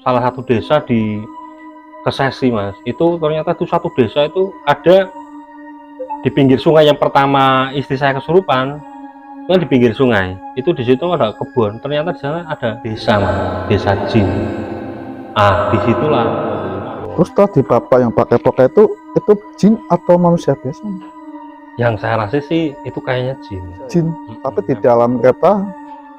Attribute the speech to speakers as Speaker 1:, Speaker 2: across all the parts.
Speaker 1: salah satu desa di Kesesi, Mas. Itu ternyata tuh satu desa itu ada di pinggir sungai. Yang pertama istri saya kesurupan itu kan di pinggir sungai. Itu di situ ada kebun. Ternyata di sana ada desa, Mas. Desa jin. Ah, disitulah.
Speaker 2: Terus tadi bapak yang pakai topeng itu jin atau manusia biasa?
Speaker 1: Yang saya rasa sih itu kayaknya jin.
Speaker 2: Jin. Tapi di dalam kereta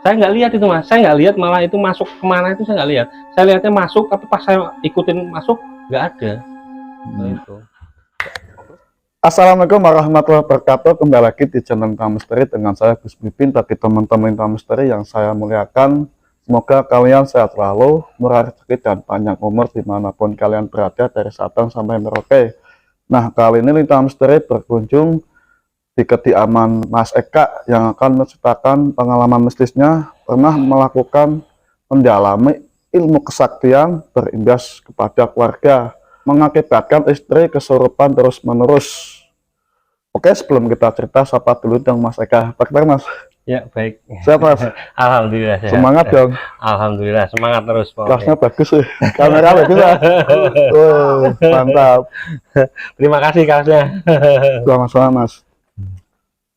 Speaker 1: Saya nggak lihat itu, Mas. Saya nggak lihat, malah itu masuk kemana itu saya nggak lihat. Saya lihatnya masuk, tapi pas saya ikutin masuk nggak ada. Itu.
Speaker 2: Assalamualaikum warahmatullahi wabarakatuh. Kembali lagi di channel Income Misteri dengan saya Gus Pipin. Bagi teman-teman Income Misteri yang saya muliakan, semoga kalian sehat selalu, murah rezeki dan panjang umur dimanapun kalian berada, dari Sabang sampai Merauke. Nah, kali ini Income Misteri berkunjung di kediaman Mas Eka yang akan menceritakan pengalaman mistisnya pernah melakukan mendalami ilmu kesaktian berimbas kepada keluarga, mengakibatkan istri kesurupan terus-menerus. Oke, sebelum kita cerita, sapa dulu dong Mas Eka. Apa kabar, Mas?
Speaker 1: Ya, baik.
Speaker 2: Siap, Mas?
Speaker 1: Alhamdulillah sehat.
Speaker 2: Semangat dong.
Speaker 1: Alhamdulillah, semangat terus.
Speaker 2: Kelasnya bagus sih. Kamera bagus lah. Oh, mantap.
Speaker 1: Terima kasih kelasnya.
Speaker 2: Sama-sama, Mas.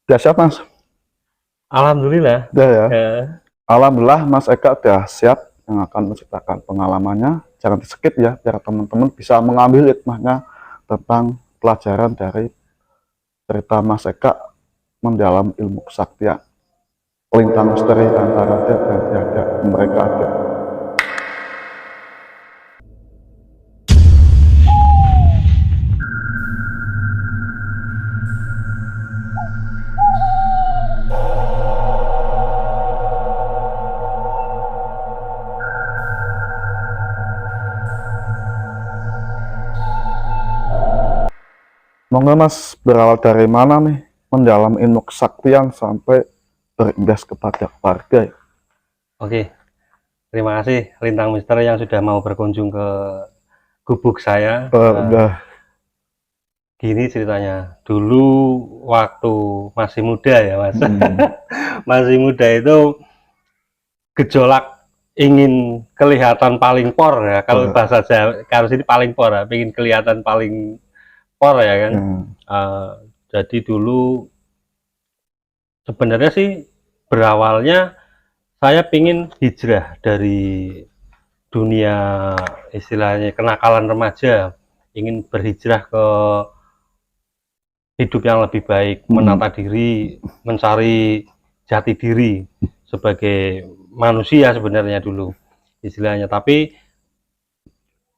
Speaker 2: Udah siap, Mas?
Speaker 1: Alhamdulillah.
Speaker 2: Udah ya. Alhamdulillah Mas Eka udah siap yang akan menceritakan pengalamannya. Jangan di-skip ya, biar teman-teman bisa mengambil hikmahnya tentang pelajaran dari cerita Mas Eka mendalam ilmu kesaktian. Lintang misteri antara ada dan tiada, mereka ada. Monggo Mas, berawal dari mana nih mendalam ilmu kesaktian sampai berimbas kepada keluarga?
Speaker 1: Oke, terima kasih Lintang Misteri yang sudah mau berkunjung ke gubuk saya.
Speaker 2: Udah.
Speaker 1: Gini ceritanya, dulu waktu masih muda ya, Mas. Masih muda itu gejolak ingin kelihatan paling por ya, kalau bahasa Jawa harus ini paling por ya, ingin kelihatan paling por ya kan. Jadi dulu sebenarnya sih berawalnya saya pingin hijrah dari dunia istilahnya kenakalan remaja, ingin berhijrah ke hidup yang lebih baik, menata diri, mencari jati diri sebagai manusia sebenarnya dulu istilahnya. Tapi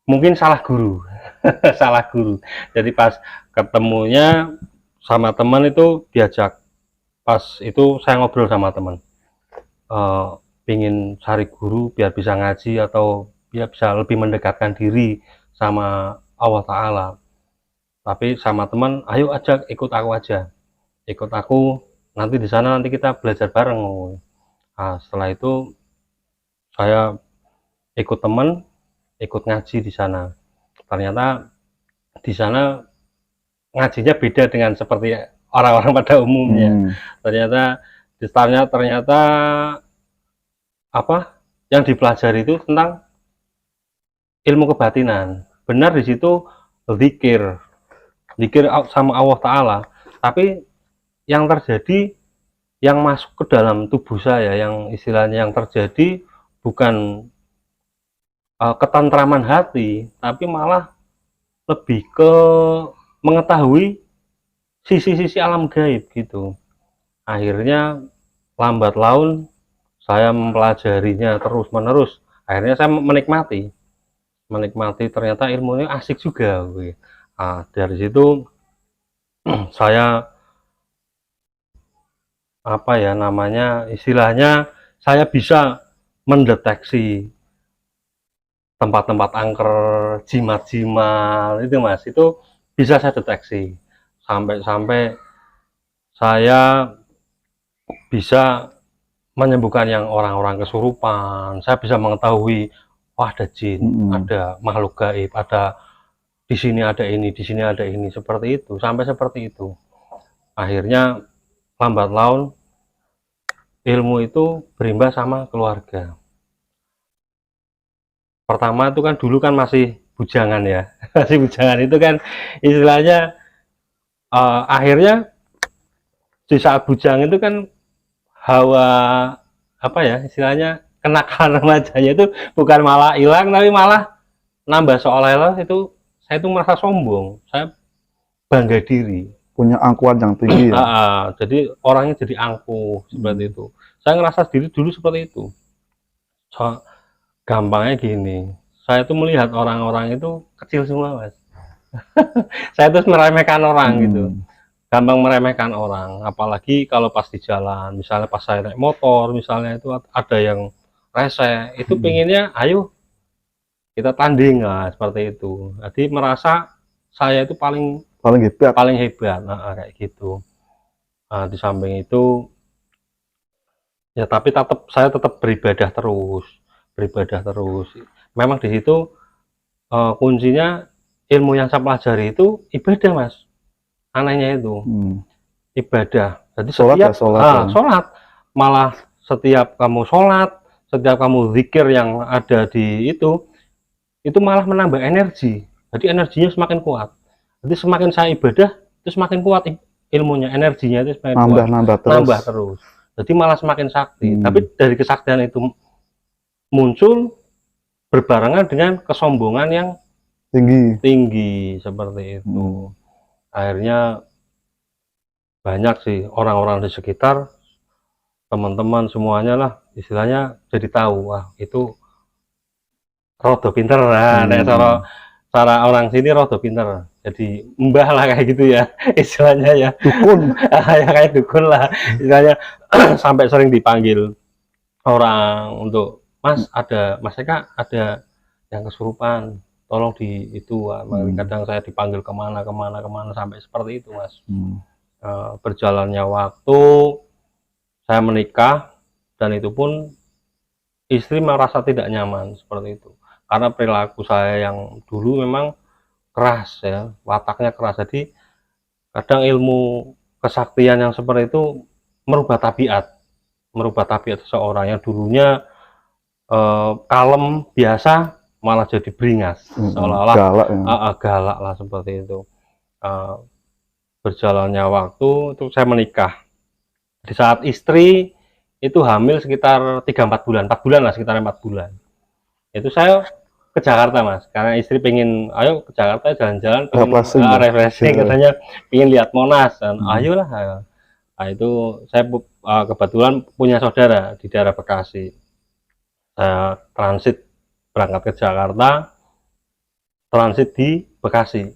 Speaker 1: mungkin salah guru. Salah guru. Jadi pas ketemunya sama teman itu diajak, pas itu saya ngobrol sama teman, pingin cari guru biar bisa ngaji atau biar bisa lebih mendekatkan diri sama Allah Ta'ala. Tapi sama teman, ayo ajak ikut aku aja, ikut aku, nanti di sana nanti kita belajar bareng. Nah, setelah itu saya ikut teman, ikut ngaji di sana. Ternyata di sana ngajinya beda dengan seperti orang-orang pada umumnya. Ternyata apa yang dipelajari itu tentang ilmu kebatinan. Benar di situ zikir sama Allah Ta'ala, tapi yang terjadi, yang masuk ke dalam tubuh saya, yang istilahnya yang terjadi bukan ketentraman hati, tapi malah lebih ke mengetahui sisi-sisi alam gaib gitu. Akhirnya lambat laun saya mempelajarinya terus menerus, akhirnya saya menikmati ternyata ilmunya asik juga. Nah, dari situ saya apa ya namanya, istilahnya saya bisa mendeteksi tempat-tempat angker, jimat-jimat itu, Mas, itu bisa saya deteksi. Sampai saya bisa menyembuhkan yang orang-orang kesurupan. Saya bisa mengetahui, wah ada jin, ada makhluk gaib, ada di sini ada ini, di sini ada ini, seperti itu, sampai seperti itu. Akhirnya lambat laun ilmu itu berimbas sama keluarga. pertama itu kan dulu kan masih bujangan ya. Masih bujangan itu kan istilahnya akhirnya di saat bujang itu kan hawa apa ya istilahnya kenakalan remajanya itu bukan malah hilang tapi malah nambah, seolah-olah itu saya itu merasa sombong, saya bangga diri.
Speaker 2: Punya angkuhan yang tinggi ya.
Speaker 1: Jadi orangnya jadi angkuh seperti itu. Saya ngerasa sendiri dulu seperti itu. So, gampangnya gini, saya tuh melihat orang-orang itu kecil semua, Mas. Saya terus meremehkan orang gitu. Gampang meremehkan orang, apalagi kalau pas di jalan, misalnya pas saya naik motor, misalnya itu ada yang rese, itu pengennya, ayo kita tanding, lah seperti itu. Jadi merasa saya itu paling hebat, nah, kayak gitu. Nah, di samping itu ya tapi saya tetap beribadah terus. Memang di situ kuncinya ilmu yang saya pelajari itu ibadah, Mas. Anehnya itu ibadah. Jadi sholat, malah setiap kamu sholat, setiap kamu zikir yang ada di itu malah menambah energi. Jadi energinya semakin kuat. Jadi semakin saya ibadah, itu semakin kuat ilmunya, energinya itu semakin kuat. Nambah terus. Jadi malah semakin sakti. Tapi dari kesaktian itu muncul berbarengan dengan kesombongan yang tinggi seperti itu. Akhirnya banyak sih orang-orang di sekitar, teman-teman semuanya lah, istilahnya jadi tahu, wah itu rodo pinter lah, cara orang sini rodo pinter, jadi mbah lah kayak gitu ya istilahnya ya,
Speaker 2: dukun.
Speaker 1: Ya kayak dukun lah istilahnya. Sampai sering dipanggil orang untuk, Mas Eka ada yang kesurupan, tolong di itu. Kadang saya dipanggil kemana sampai seperti itu, Mas. Berjalannya waktu saya menikah, dan itu pun istri merasa tidak nyaman seperti itu. Karena perilaku saya yang dulu memang keras ya, wataknya keras. Jadi kadang ilmu kesaktian yang seperti itu merubah tabiat seseorang yang dulunya kalem biasa malah jadi beringas, seolah-olah galak lah seperti itu. Berjalannya waktu itu saya menikah. Di saat istri itu hamil sekitar 3-4 bulan, 4 bulan lah, sekitar 4 bulan. Itu saya ke Jakarta, Mas, karena istri pengen, ayo ke Jakarta jalan-jalan, refreshing, katanya pengen lihat Monas, dan ayolah. Nah, itu saya kebetulan punya saudara di daerah Bekasi. Saya transit berangkat ke Jakarta, transit di Bekasi.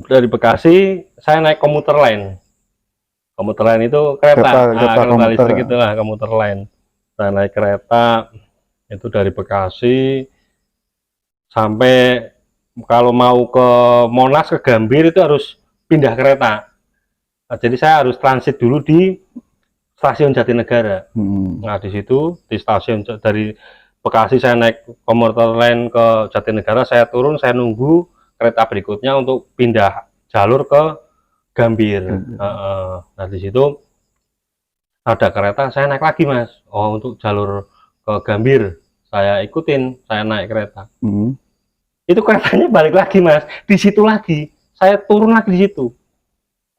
Speaker 1: Dari Bekasi saya naik komuter lain. Komuter lain itu kereta listrik itulah, komuter lain. Saya naik kereta itu dari Bekasi sampai kalau mau ke Monas, ke Gambir itu harus pindah kereta. Nah, jadi saya harus transit dulu di stasiun Jatinegara. Nah, di situ di stasiun dari Bekasi saya naik komuter lain ke Jatinegara, saya turun, saya nunggu kereta berikutnya untuk pindah jalur ke Gambir. Nah, di situ ada kereta, saya naik lagi, Mas. Oh, untuk jalur ke Gambir saya ikutin, saya naik kereta. Itu keretanya balik lagi, Mas, di situ lagi saya turun lagi di situ.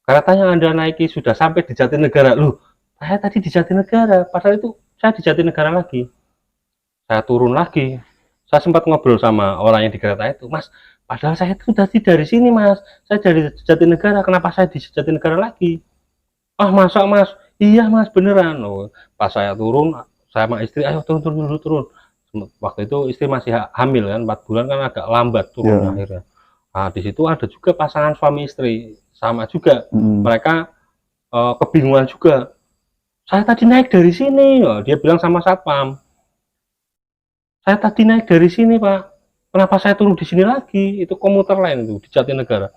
Speaker 1: Keretanya Anda naiki sudah sampai di Jatinegara. Loh, saya tadi di Jatinegara, padahal itu saya di Jatinegara lagi. Saya turun lagi. Saya sempat ngobrol sama orang yang di kereta itu, Mas, padahal saya itu tadi dari sini, Mas, saya dari Jatinegara, kenapa saya di Jatinegara lagi? Ah, masa, Mas? Iya, Mas, beneran. Oh, pas saya turun, saya sama istri, ayo turun. Waktu itu istri masih hamil kan, 4 bulan kan agak lambat turun akhirnya. Nah, di situ ada juga pasangan suami istri, sama juga. Mereka kebingungan juga. Saya tadi naik dari sini, dia bilang sama satpam. Saya tadi naik dari sini, Pak. Kenapa saya turun di sini lagi? Itu komuter lain itu di Jatinegara.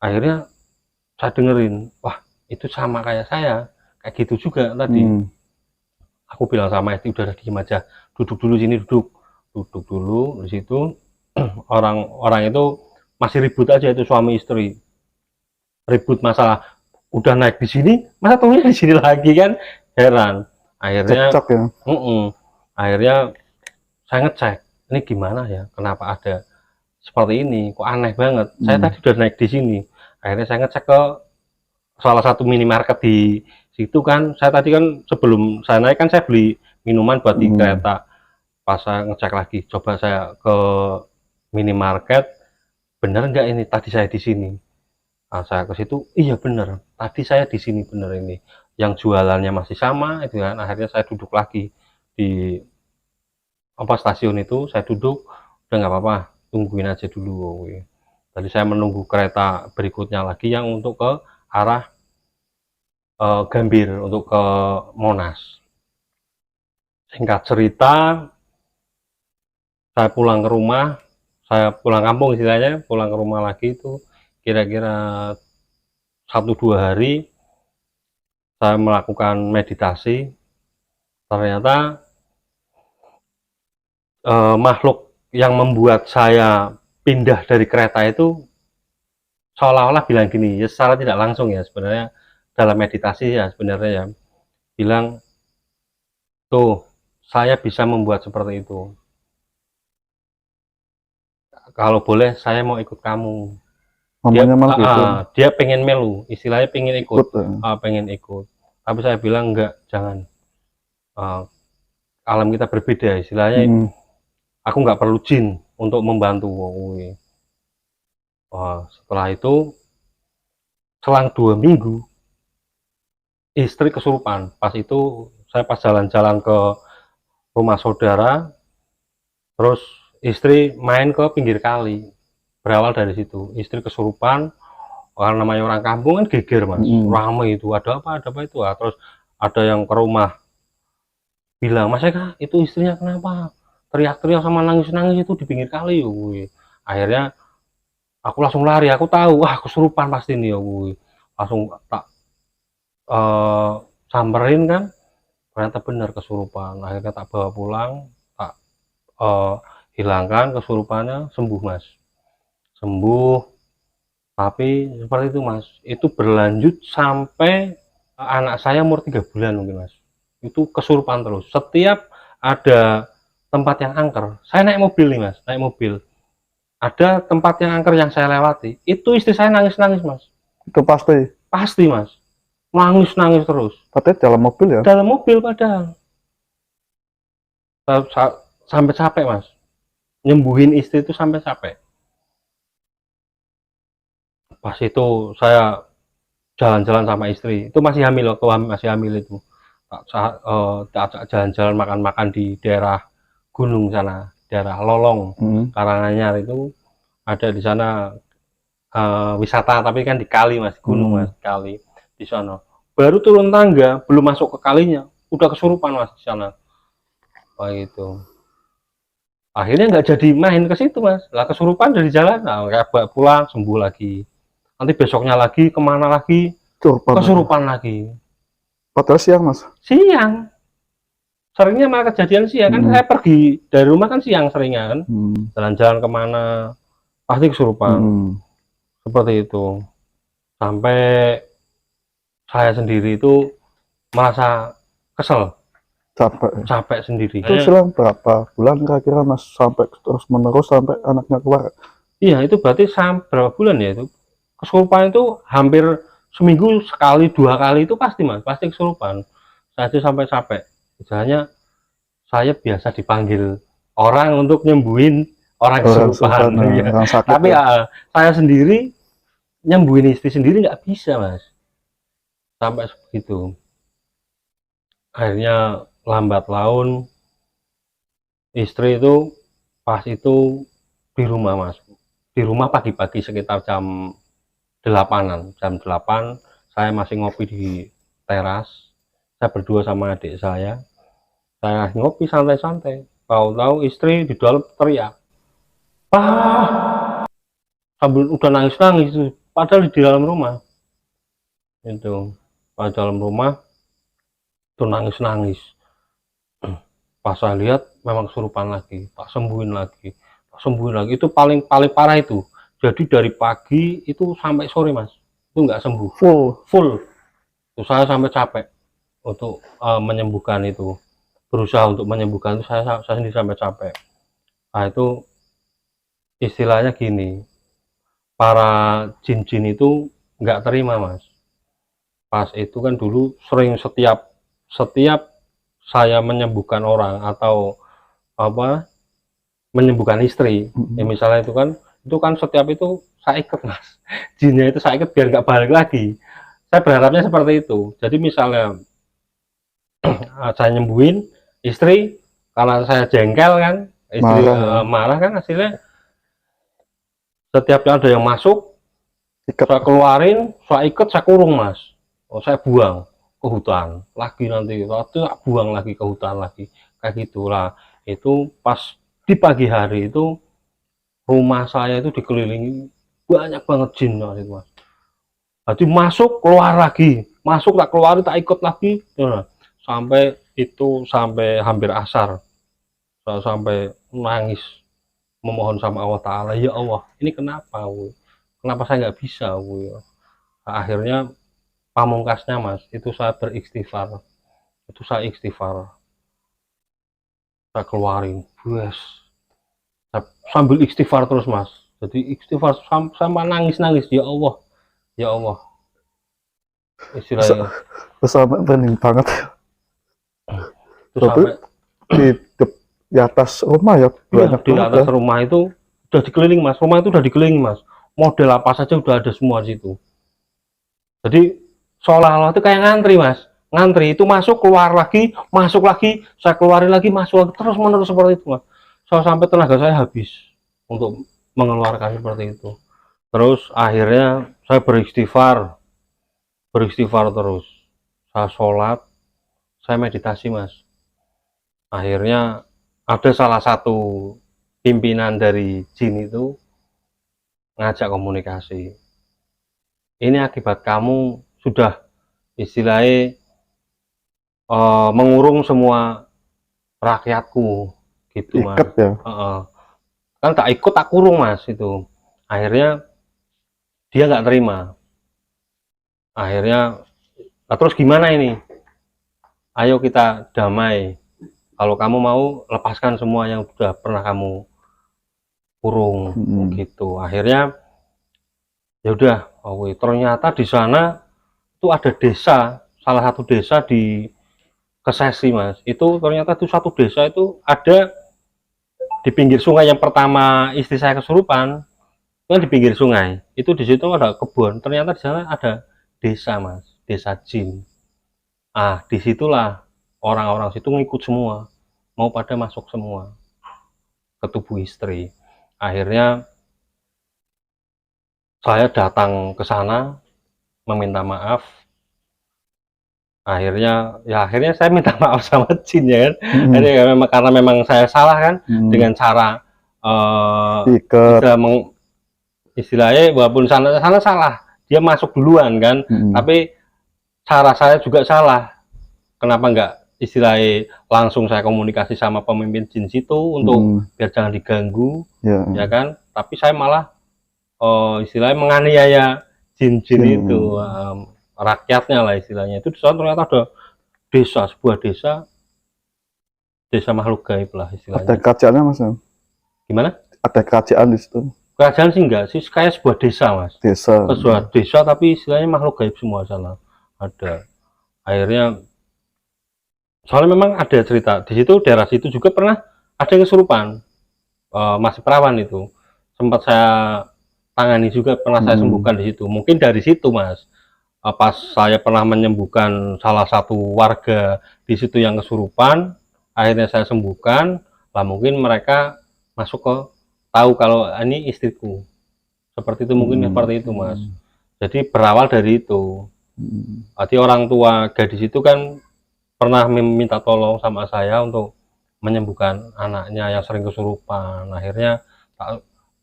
Speaker 1: Akhirnya saya dengerin, wah itu sama kayak saya, kayak gitu juga tadi. Aku bilang sama istri, udah diem aja, duduk dulu sini, duduk dulu di situ. Orang itu masih ribut aja, itu suami istri ribut masalah udah naik di sini, masa turunnya di sini lagi, kan heran. Akhirnya akhirnya saya ngecek ini gimana ya, kenapa ada seperti ini, kok aneh banget. Saya tadi udah naik di sini. Akhirnya saya ngecek ke salah satu minimarket di situ kan. Saya tadi kan sebelum saya naik kan saya beli minuman buat di kereta. Pas saya ngecek lagi, coba saya ke minimarket, bener nggak ini tadi saya di sini. Nah, saya ke situ, iya bener, tadi saya di sini bener ini. Yang jualannya masih sama, itu kan. Akhirnya saya duduk lagi di stasiun itu, saya duduk, udah nggak apa-apa, tungguin aja dulu. Tadi saya menunggu kereta berikutnya lagi yang untuk ke arah Gambir, untuk ke Monas. Singkat cerita, saya pulang ke rumah, saya pulang kampung istilahnya, pulang ke rumah lagi itu kira-kira 1-2 hari saya melakukan meditasi. Ternyata makhluk yang membuat saya pindah dari kereta itu seolah-olah bilang gini, ya secara tidak langsung ya sebenarnya dalam meditasi ya sebenarnya ya, bilang tuh saya bisa membuat seperti itu, kalau boleh saya mau ikut kamu. Dia pengen melu, istilahnya pengen ikut, pengen ikut. Tapi saya bilang enggak, jangan. Alam kita berbeda, istilahnya. Aku nggak perlu jin untuk membantu. Setelah itu, selang 2 minggu, istri kesurupan. Pas itu saya pas jalan-jalan ke rumah saudara, terus istri main ke pinggir kali. Berawal dari situ, istri kesurupan. Karena namanya orang kampung kan geger mas, ramai itu, ada apa itu. Terus ada yang ke rumah bilang, mas Eka itu istrinya kenapa teriak-teriak sama nangis-nangis itu di pinggir kali. Akhirnya aku langsung lari, aku tahu wah kesurupan pasti nih. Langsung tak samperin kan, ternyata benar kesurupan. Akhirnya tak bawa pulang, tak hilangkan kesurupannya, sembuh mas, sembuh. Tapi seperti itu mas, itu berlanjut sampai anak saya umur 3 bulan mungkin mas, itu kesurupan terus. Setiap ada tempat yang angker, saya naik mobil nih mas, naik mobil, ada tempat yang angker yang saya lewati, itu istri saya nangis-nangis mas.
Speaker 2: Itu pasti
Speaker 1: mas, nangis-nangis terus.
Speaker 2: Padahal dalam mobil ya?
Speaker 1: Dalam mobil padahal. Sampai capek mas, nyembuhin istri itu sampai capek. Pas itu saya jalan-jalan sama istri, itu masih hamil, masih hamil itu. Tak jalan-jalan makan-makan di daerah gunung sana, daerah Lolong, Karanganyar itu ada di sana wisata, tapi kan di kali mas, gunung mas, kali di sana. Baru turun tangga, belum masuk ke kalinya, udah kesurupan mas di sana. Itu. Akhirnya nggak jadi main ke situ mas, lah kesurupan dari jalan, kayak pulang sembuh lagi. Nanti besoknya lagi kemana lagi, kesurupan lagi.
Speaker 2: Padahal siang mas?
Speaker 1: Siang. Seringnya malah kejadian siang, kan saya pergi dari rumah kan siang seringnya kan. Jalan-jalan kemana, pasti kesurupan. Seperti itu. Sampai saya sendiri itu merasa kesel. Capek sendiri.
Speaker 2: Itu selang berapa bulan kira-kira mas, sampai terus menerus sampai anaknya keluar?
Speaker 1: Iya, itu berarti sampai berapa bulan ya itu? Kesurupan itu hampir seminggu sekali 2 kali itu pasti mas, pasti kesurupan. Saya itu sampai capek. Misalnya saya biasa dipanggil orang untuk nyembuhin orang kesurupan, ya. Tapi saya sendiri nyembuhin istri sendiri nggak bisa mas, sampai begitu. Akhirnya lambat laun istri itu pas itu di rumah mas, di rumah pagi-pagi sekitar jam 8-an, jam 8 saya masih ngopi di teras, saya berdua sama adik saya ngopi santai-santai, tahu-tahu istri di dalam teriak, sambil udah nangis-nangis itu, padahal di dalam rumah itu, pas dalam rumah itu nangis-nangis. Pas saya lihat memang kesurupan lagi, tak sembuhin lagi, itu paling parah itu. Jadi dari pagi itu sampai sore mas, itu nggak sembuh, full. Itu saya sampai capek untuk menyembuhkan itu, berusaha untuk menyembuhkan itu, saya sendiri sampai capek. Nah itu istilahnya gini, para jin-jin itu nggak terima mas. Pas itu kan dulu sering setiap saya menyembuhkan orang atau apa menyembuhkan istri, ya misalnya itu kan setiap itu saya ikat mas, jinnya itu saya ikat biar nggak balik lagi. Saya berharapnya seperti itu. Jadi misalnya saya nyembuhin istri, karena saya jengkel kan, istri
Speaker 2: Marah ya.
Speaker 1: marah kan, hasilnya setiap ada yang masuk
Speaker 2: Ikat.
Speaker 1: saya keluarin, saya ikat, saya kurung mas. Oh, saya buang ke hutan lagi, nanti waktu buang lagi ke hutan lagi, kayak gitulah. Itu pas di pagi hari itu rumah saya itu dikelilingi banyak banget jin mas itu mas. Jadi masuk keluar lagi, masuk tak keluar tak ikut lagi, nah, sampai hampir asar, saya sampai nangis memohon sama Allah Ta'ala, ya Allah ini kenapa kenapa saya nggak bisa akhirnya pamungkasnya mas itu saya beristighfar, itu saya istighfar, saya keluarin bus, sambil istighfar terus mas, jadi istighfar sama nangis ya Allah, ya Allah istilahnya.
Speaker 2: Sampai bening banget.
Speaker 1: Itu
Speaker 2: Tapi
Speaker 1: sampai
Speaker 2: di atas rumah ya banyak
Speaker 1: di
Speaker 2: banget
Speaker 1: atas
Speaker 2: ya.
Speaker 1: rumah itu udah dikeliling mas, rumah itu udah dikeliling mas, model apa saja udah ada semua di situ. Jadi seolah-olah itu kayak ngantri mas, ngantri itu masuk keluar lagi, masuk lagi, saya keluarin lagi, masuk lagi, terus menerus seperti itu mas. Sampai tenaga saya habis untuk mengeluarkan seperti itu. Terus akhirnya saya beristighfar terus, saya sholat, saya meditasi mas. Akhirnya ada salah satu pimpinan dari jin itu ngajak komunikasi, ini akibat kamu sudah istilahnya mengurung semua rakyatku gitu mas.
Speaker 2: Ikat ya.
Speaker 1: Kan tak ikut tak kurung mas itu. Akhirnya dia nggak terima, akhirnya terus gimana ini, ayo kita damai, kalau kamu mau lepaskan semua yang sudah pernah kamu kurung gitu. Akhirnya ya udah, ternyata di sana itu ada desa, salah satu desa di Kesesi mas, itu ternyata itu satu desa itu ada di pinggir sungai. Yang pertama istri saya kesurupan kan di pinggir sungai itu, di situ ada kebun, ternyata di sana ada desa mas, desa jin. Disitulah orang-orang situ ngikut semua, mau pada masuk semua ke tubuh istri. Akhirnya saya datang ke sana meminta maaf. Akhirnya saya minta maaf sama jin ya kan. Jadi karena memang saya salah kan, dengan cara istilahnya walaupun sana salah, dia masuk duluan kan, tapi cara saya juga salah. Kenapa enggak istilahnya langsung saya komunikasi sama pemimpin jin situ untuk biar jangan diganggu, ya kan? Tapi saya malah istilahnya menganiaya jin-jin itu, rakyatnya lah istilahnya. Itu di sana ternyata ada desa, sebuah desa makhluk gaib lah istilahnya.
Speaker 2: Ada kerajaannya mas?
Speaker 1: Gimana?
Speaker 2: Ada kerajaan di situ?
Speaker 1: Kerajaan sih enggak sih, kayak sebuah desa mas. Sebuah desa tapi istilahnya makhluk gaib semua sana ada. Akhirnya soalnya memang ada cerita di situ, daerah situ juga pernah ada yang kesurupan, masih perawan itu sempat saya tangani juga, pernah saya sembuhkan di situ. Mungkin dari situ mas, pas saya pernah menyembuhkan salah satu warga di situ yang kesurupan, akhirnya saya sembuhkan lah, mungkin mereka masuk ke tahu kalau ini istriku, seperti itu. Mungkin seperti itu mas. Jadi berawal dari itu. Jadi orang tua gadis itu kan pernah meminta tolong sama saya untuk menyembuhkan anaknya yang sering kesurupan. Akhirnya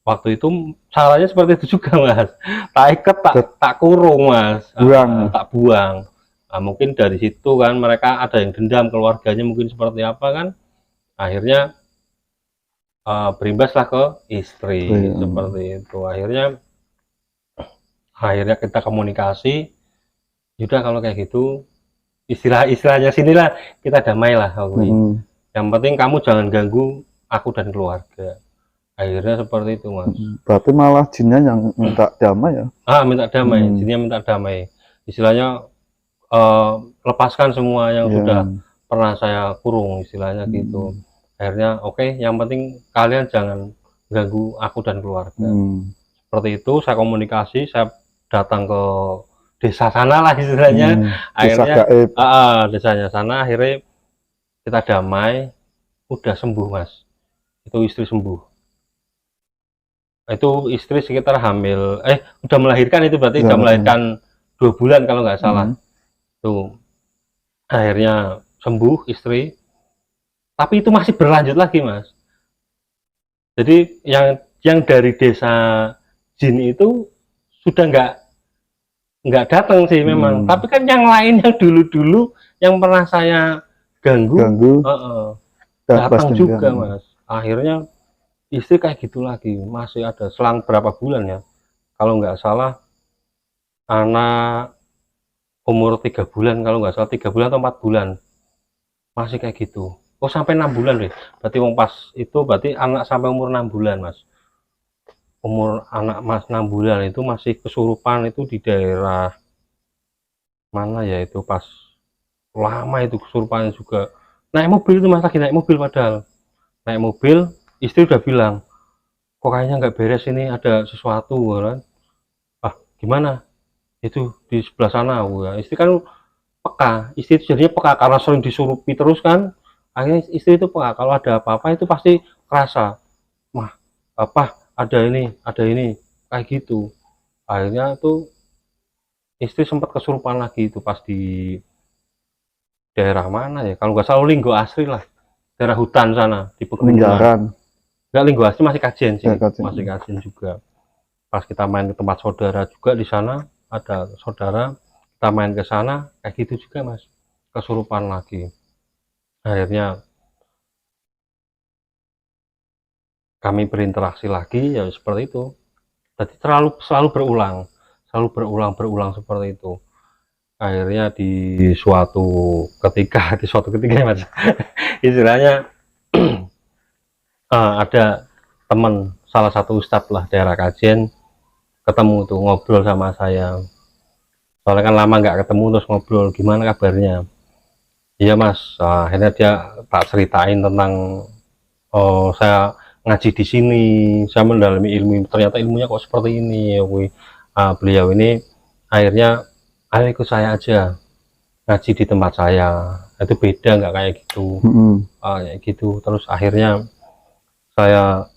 Speaker 1: waktu itu caranya seperti itu juga mas, tak ikat, tak kurung mas, tak buang. Mungkin dari situ kan mereka ada yang dendam, keluarganya mungkin seperti apa kan, akhirnya berimbaslah ke istri, seperti itu. Akhirnya kita komunikasi, udah kalau kayak gitu istilahnya sinilah kita damai lah. Yang penting kamu jangan ganggu aku dan keluarga. Akhirnya seperti itu Mas.
Speaker 2: Berarti malah jinnya yang minta damai ya?
Speaker 1: Minta damai, jinnya minta damai. Istilahnya lepaskan semua yang
Speaker 2: Iya.
Speaker 1: sudah pernah saya kurung, istilahnya gitu. Akhirnya oke, yang penting kalian jangan ganggu aku dan keluarga. Seperti itu, saya komunikasi, saya datang ke desa sana lah istilahnya.
Speaker 2: Desa
Speaker 1: Akhirnya
Speaker 2: gaib.
Speaker 1: desanya sana, akhirnya kita damai, udah sembuh Mas. Itu istri sembuh. Itu istri sekitar hamil, udah melahirkan, itu berarti udah melahirkan 2 bulan kalau nggak salah. Tuh, akhirnya sembuh istri, tapi itu masih berlanjut lagi Mas. Jadi yang dari desa jin itu sudah nggak datang sih memang, tapi kan yang lain yang dulu-dulu yang pernah saya ganggu datang juga Mas. Akhirnya istri kayak gitu lagi, masih ada selang berapa bulan ya, kalau nggak salah anak umur 3 bulan, kalau nggak salah 3 bulan atau 4 bulan masih kayak gitu. Oh sampai 6 bulan deh, berarti wong pas itu berarti anak sampai umur 6 bulan Mas. Umur anak Mas 6 bulan itu masih kesurupan, itu di daerah mana ya, itu pas lama itu kesurupannya juga. Naik mobil itu Mas, lagi naik mobil, padahal naik mobil istri udah bilang kok kayaknya nggak beres ini, ada sesuatu kan. Gimana itu di sebelah sana ya. Istri kan peka, istri itu jadinya peka karena sering disurupi terus kan. Akhirnya istri itu peka, kalau ada apa-apa itu pasti kerasa, mah apa ada ini kayak gitu. Akhirnya tuh istri sempat kesurupan lagi itu pas di daerah mana ya, kalau nggak salah Linggo Asri lah, daerah hutan sana di pegunungan. Nggak, Linggo Asri masih kajian sih, masih kajian juga. Pas kita main ke tempat saudara juga di sana, ada saudara, kita main ke sana kayak gitu juga Mas, kesurupan lagi. Akhirnya kami berinteraksi lagi ya seperti itu. Jadi selalu berulang seperti itu. Akhirnya di suatu ketika ya Mas, istilahnya ada teman salah satu ustadz lah daerah Kajen, ketemu tuh ngobrol sama saya. Soalnya kan lama nggak ketemu, terus ngobrol gimana kabarnya. Iya Mas, akhirnya dia tak ceritain tentang saya ngaji di sini, saya mendalami ilmu, ternyata ilmunya kok seperti ini ya. Beliau ini akhirnya ayo ikut saya aja ngaji di tempat saya, itu beda nggak kayak gitu. Kayak gitu. Terus akhirnya saya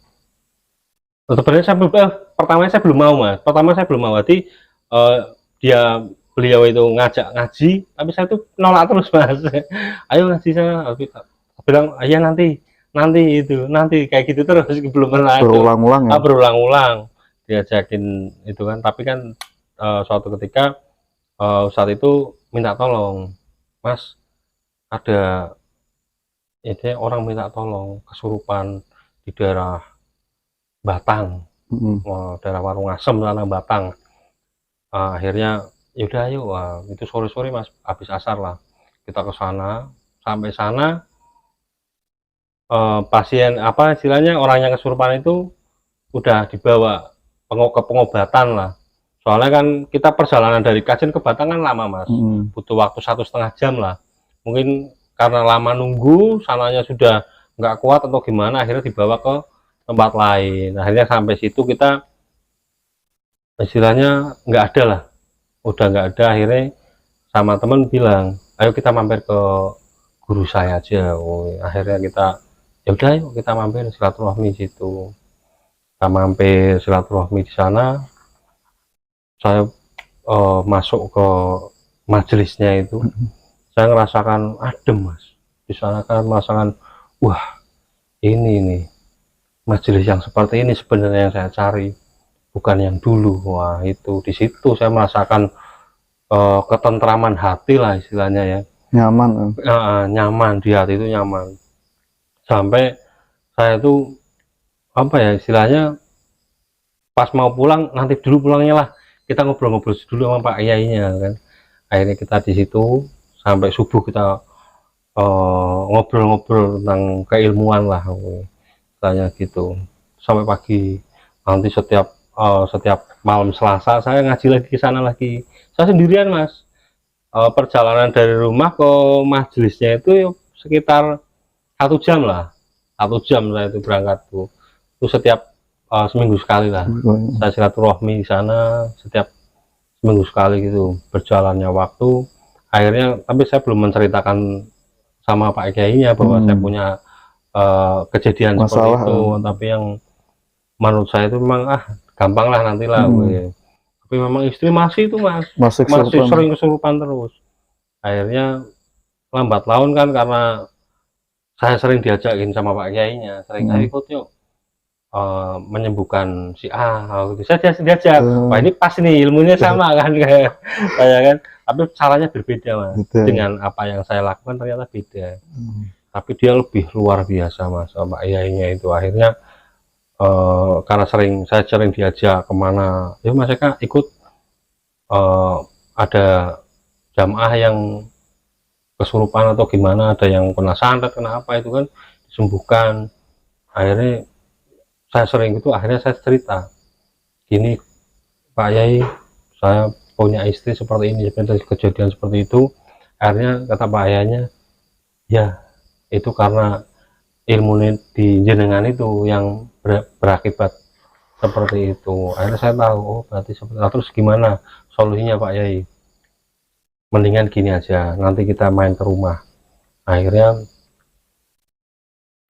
Speaker 1: sebenarnya pertamanya saya belum mau Mas, jadi beliau itu ngajak ngaji, tapi saya tuh nolak terus Mas. Ayo ngaji sana, bilang iya nanti kayak gitu terus, belum pernah berulang-ulang diajakin itu kan. Tapi kan suatu ketika saat itu minta tolong, Mas ada ini orang minta tolong kesurupan di daerah Batang, daerah Warung Asem sana Batang. Akhirnya yaudah ayo, itu sore-sore Mas, habis asar lah kita ke sana. Sampai sana pasien apa istilahnya, orang yang kesurupan itu udah dibawa ke pengobatan lah. Soalnya kan kita perjalanan dari Kajen ke Batang kan lama Mas, butuh waktu 1,5 jam lah. Mungkin karena lama nunggu, sananya sudah nggak kuat atau gimana, akhirnya dibawa ke tempat lain. Akhirnya sampai situ kita istilahnya nggak ada lah, udah nggak ada. Akhirnya sama temen bilang ayo kita mampir ke guru saya aja. Akhirnya kita ya udah yuk kita mampir silaturahmi situ. Kita mampir silaturahmi di sana. Saya masuk ke majelisnya itu, saya ngerasakan adem Mas. Di sana kan merasakan, wah ini nih majelis yang seperti ini sebenarnya yang saya cari, bukan yang dulu. Wah itu di situ saya merasakan ketentraman hati lah istilahnya ya, nyaman di hati itu, nyaman. Sampai saya itu apa ya istilahnya, pas mau pulang, nanti dulu pulangnya lah, kita ngobrol-ngobrol dulu sama Pak Yainya kan. Akhirnya kita di situ sampai subuh, kita ngobrol-ngobrol tentang keilmuan lah, tanya gitu. sampai pagi. Nanti setiap malam Selasa saya ngaji lagi ke sana lagi. Saya sendirian Mas. Perjalanan dari rumah ke majelisnya itu sekitar 1 jam lah. 1 jam saya itu berangkat tuh. Itu setiap seminggu sekali lah. Saya silaturahmi di sana setiap seminggu sekali gitu. Berjalannya waktu, akhirnya tapi saya belum menceritakan sama Pak Kiainya bahwa saya punya kejadian seperti itu. Tapi yang menurut saya itu memang gampang lah nantilah. Tapi memang istri masih itu Mas, masih sering kesurupan terus. Akhirnya lambat laun kan, karena saya sering diajakin sama Pak Kiainya, sering ikut yuk menyembuhkan si A. Saya diajak, wah ini pas nih ilmunya sama kan kayak saya kan, tapi caranya berbeda Mas. Dengan apa yang saya lakukan ternyata beda. Tapi dia lebih luar biasa Mas, Pak Kiainya itu. Akhirnya karena saya sering diajak kemana, ya Mas Eka ikut, ada jamaah yang kesurupan atau gimana, ada yang kena santet, kena apa itu kan disembuhkan. Akhirnya saya sering itu, akhirnya saya cerita gini, Pak Yai, saya punya istri seperti ini, seperti kejadian seperti itu. Akhirnya kata Pak Yainya, ya itu karena ilmu di jenengan itu yang berakibat seperti itu. Akhirnya saya tahu, oh berarti seperti itu. Terus gimana solusinya Pak Yai? Mendingan gini aja, nanti kita main ke rumah. Akhirnya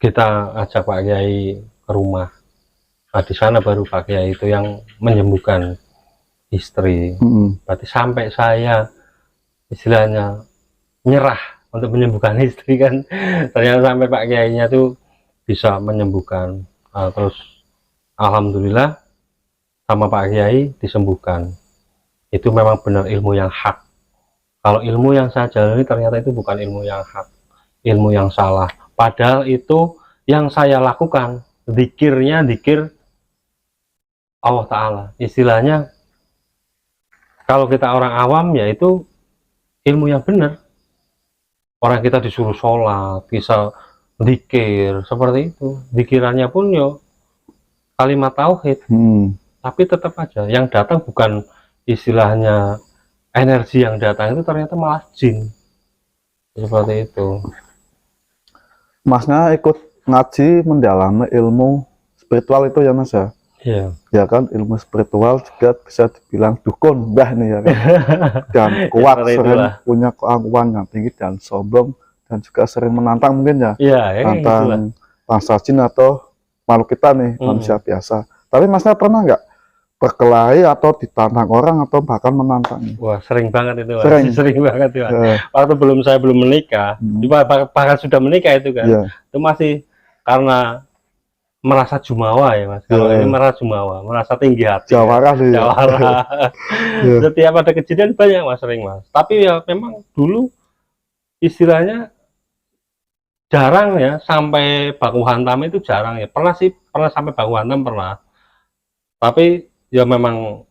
Speaker 1: kita ajak Pak Kiai ke rumah. Nah, di sana baru Pak Kiai itu yang menyembuhkan istri. Berarti sampai saya istilahnya nyerah untuk menyembuhkan istri kan, ternyata sampai Pak Kiainya tuh bisa menyembuhkan. Terus alhamdulillah sama Pak Kiai disembuhkan. Itu memang benar ilmu yang hak. Kalau ilmu yang saya jalani ternyata itu bukan ilmu yang hak, ilmu yang salah. Padahal itu yang saya lakukan, zikirnya zikir Allah Ta'ala. Istilahnya kalau kita orang awam ya itu ilmu yang benar. Orang kita disuruh sholat, bisa zikir seperti itu. Zikirannya pun yo kalimat tauhid. Tapi tetap aja yang datang bukan istilahnya energi, yang datang itu ternyata malah jin. Seperti itu.
Speaker 2: Masnya ikut ngaji mendalami ilmu spiritual itu ya Mas ya?
Speaker 1: Iya.
Speaker 2: Ya kan, ilmu spiritual juga bisa dibilang dukun mbah nih ya kan. Dan kuat, sering punya keangkuhan yang tinggi dan sombong, dan juga sering menantang mungkin ya.
Speaker 1: Iya,
Speaker 2: tantang bangsa jin atau makhluk kita nih, manusia biasa. Tapi Masnya pernah nggak berkelahi atau ditantang orang atau bahkan menantang?
Speaker 1: Wah, sering banget itu, sering banget ya. Waktu saya belum menikah, bahkan sudah menikah itu kan, itu masih karena merasa jumawa ya Mas. Kalau ini merasa jumawa, merasa tinggi hati.
Speaker 2: Jawara.
Speaker 1: Setiap ada kejadian banyak Mas, sering Mas. Tapi ya memang dulu istilahnya jarang ya sampai baku hantam, itu jarang ya. Pernah sampai baku hantam pernah. Tapi ya memang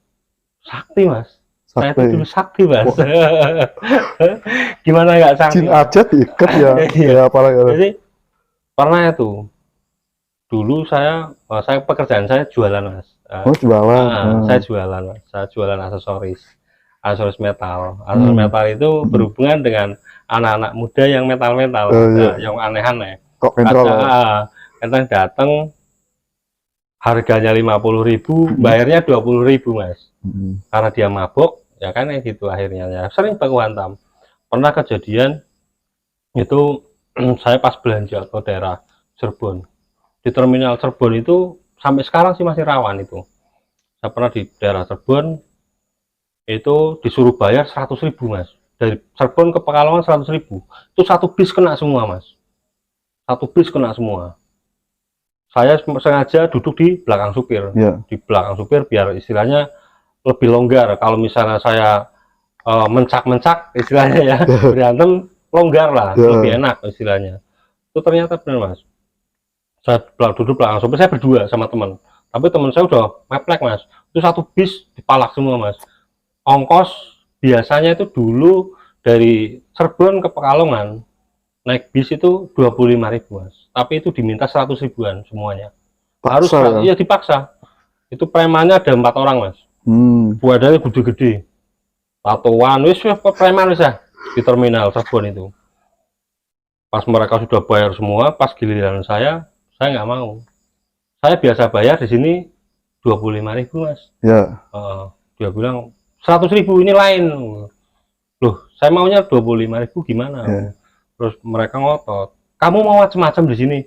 Speaker 1: sakti Mas. Saya itu dulu sakti Mas. Gimana nggak sakti?
Speaker 2: Jin aja diikat ya. Ya apalagi.
Speaker 1: Jadi pernah itu. Dulu saya pekerjaan saya jualan Mas.
Speaker 2: Jualan.
Speaker 1: Saya jualan Mas. Saya jualan aksesoris metal. Aksesoris metal itu berhubungan dengan anak-anak muda yang metal, yang aneh-aneh.
Speaker 2: Kok
Speaker 1: kadang datang harganya 50.000, bayarnya 20.000 Mas. Karena dia mabuk, ya kan gitu akhirnya ya. Sering baku hantam. Pernah kejadian itu saya pas belanja ke daerah Cirebon. Di terminal Cirebon itu sampai sekarang sih masih rawan itu. Saya pernah di daerah Cirebon itu disuruh bayar 100.000 Mas. Dari Cirebon ke Pekalongan 100.000. Itu satu bis kena semua Mas. Satu bis kena semua. Saya sengaja duduk di belakang supir, di belakang supir biar istilahnya lebih longgar. Kalau misalnya saya mencak-mencak istilahnya ya, berantem longgar lah, lebih enak istilahnya. Itu ternyata benar Mas. Saya duduk belakang supir, saya berdua sama teman. Tapi teman saya udah meplek Mas. Itu satu bis dipalak semua Mas. Ongkos biasanya itu dulu dari Cirebon ke Pekalongan naik bis itu 25.000 Mas, tapi itu diminta 100 ribuan semuanya. Harus
Speaker 2: Paksa ya?
Speaker 1: iya dipaksa. Itu premannya ada 4 orang mas, badannya gede-gede, tatoan, wis preman wis ya di terminal Cirebon itu. Pas mereka sudah bayar semua, pas giliran saya nggak mau. Saya biasa bayar di sini 25.000 mas.
Speaker 2: Ya.
Speaker 1: Dia bilang 100.000 ini lain. Loh, saya maunya 25.000 gimana?
Speaker 2: Ya.
Speaker 1: Terus mereka ngotot, kamu mau macam-macam di sini?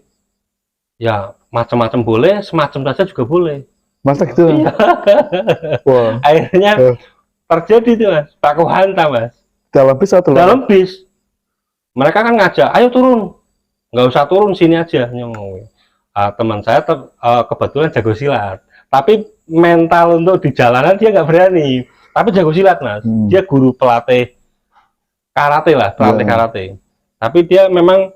Speaker 1: Ya macam-macam boleh, semacam saja juga boleh.
Speaker 2: Masa gitu?
Speaker 1: Iya.
Speaker 2: Wah.
Speaker 1: Akhirnya terjadi tuh mas, baku hantam mas.
Speaker 2: Dalam bis atau
Speaker 1: Dalam bis. Mereka kan ngajak, ayo turun, nggak usah turun, sini aja. Teman saya kebetulan jago silat, tapi mental untuk di jalanan dia nggak berani. Tapi jago silat mas, dia guru pelatih karate lah, pelatih karate. Tapi dia memang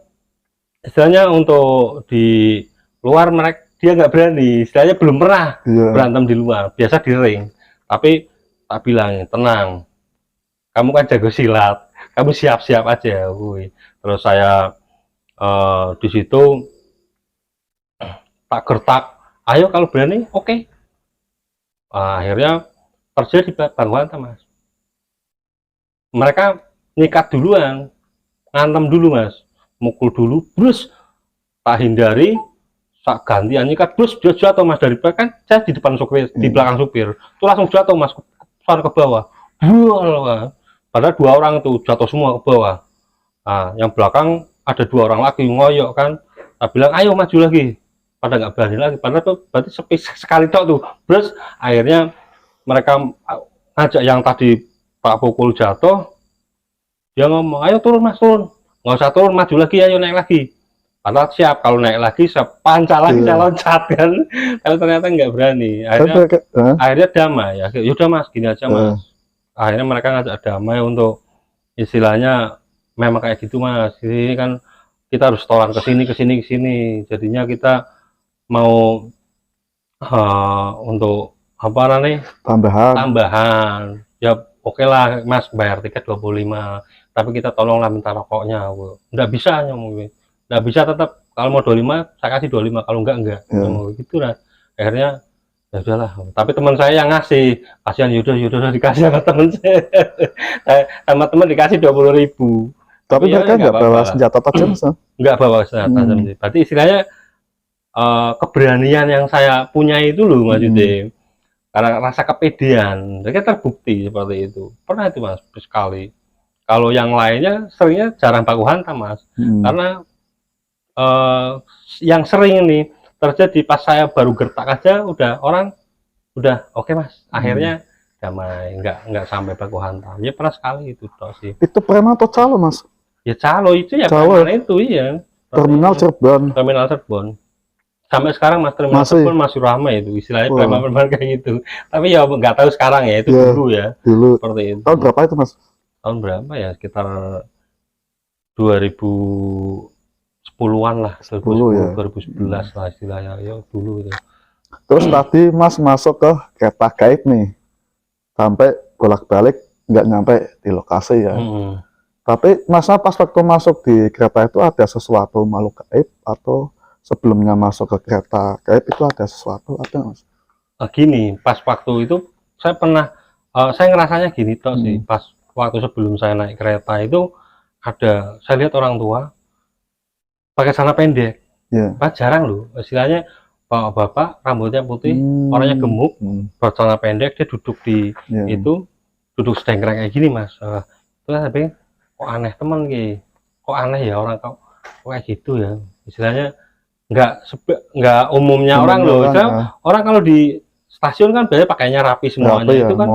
Speaker 1: istilahnya untuk di luar mereka dia nggak berani, istilahnya belum pernah berantem di luar, biasa di ring. Tapi tak bilang tenang, kamu kan jago silat, kamu siap-siap aja. Terus saya di situ tak gertak, ayo kalau berani oke. Akhirnya terjadi baku hantam mas. Mereka nyikat duluan, ngantem dulu mas, mukul dulu, terus tak hindari, tak gantian nyikat, terus dia jatuh mas dari kan saya di depan supir, di belakang supir, itu langsung jatuh mas ke bawah. Padahal 2 orang itu jatuh semua ke bawah. Yang belakang ada 2 orang lagi ngoyok kan, tak bilang ayo maju lagi, pada nggak berani lagi, padahal tuh berarti sepi sekali tuh. Terus akhirnya mereka ngajak yang tadi Pak pukul jatuh, dia ngomong ayo turun mas, turun, nggak usah turun, maju lagi, ayo naik lagi. Padahal siap, kalau naik lagi saya pancal lagi, saya loncat kan. Kalau ternyata nggak berani, akhirnya damai ya. Yaudah mas, gini aja mas. Akhirnya mereka ngajak damai untuk istilahnya memang kayak gitu mas. Ini kan kita harus setoran ke sini. Jadinya kita mau untuk apa nih? Tambahan. Ya oke lah mas, bayar tiket 25. Tapi kita tolonglah minta rokoknya. Nggak bisa nyomong. Nggak bisa, tetap kalau mau 25 saya kasih 25, kalau enggak gitu lah. Akhirnya ya udahlah, tapi teman saya yang ngasih, kasihan, yaudah dikasih sama teman saya. Sama teman dikasih 20.000.
Speaker 2: Tapi mereka nggak bawa senjata tajam mas? Nggak
Speaker 1: bawa senjata tajam sih. Berarti istilahnya keberanian yang saya punya itu loh maksudnya, karena rasa kepedean mereka terbukti seperti itu. Pernah itu mas sekali. Kalau yang lainnya seringnya jarang baku hantam mas, karena yang sering ini terjadi pas saya baru gertak aja udah orang udah oke mas, akhirnya damai, nggak sampai baku hantam. Ya pernah sekali itu toh sih.
Speaker 2: Itu preman atau calo mas?
Speaker 1: Ya calo itu ya,
Speaker 2: calo
Speaker 1: itu iya.
Speaker 2: Terminal Cirebon.
Speaker 1: Terminal Cirebon. Sampai sekarang mas, terminal Cirebon masih ramai itu istilahnya preman-preman kayak gitu. Tapi ya nggak tahu sekarang ya, itu dulu ya.
Speaker 2: Dulu.
Speaker 1: Seperti itu.
Speaker 2: Tahun berapa itu mas?
Speaker 1: Tahun berapa ya, sekitar 2010-an lah, 2011 lah istilahnya, ya dulu itu.
Speaker 2: Terus tadi mas masuk ke kereta gaib nih, sampai bolak-balik nggak nyampe di lokasi ya. Tapi masa pas waktu masuk di kereta itu ada sesuatu makhluk gaib, atau sebelumnya masuk ke kereta gaib itu ada sesuatu, ada mas?
Speaker 1: Gini, pas waktu itu saya pernah, saya ngerasanya gini toh sih, pas waktu sebelum saya naik kereta itu ada, saya lihat orang tua pakai celana pendek, jarang loh, istilahnya bapak rambutnya putih, orangnya gemuk, bercelana pendek, dia duduk di itu, duduk sedengkrang kayak gini mas. Terus tapi kok aneh teman kok aneh ya orang kok kayak gitu ya, istilahnya nggak umumnya orang loh. Orang kalau di stasiun kan biasanya pakainya rapi semuanya, itu kan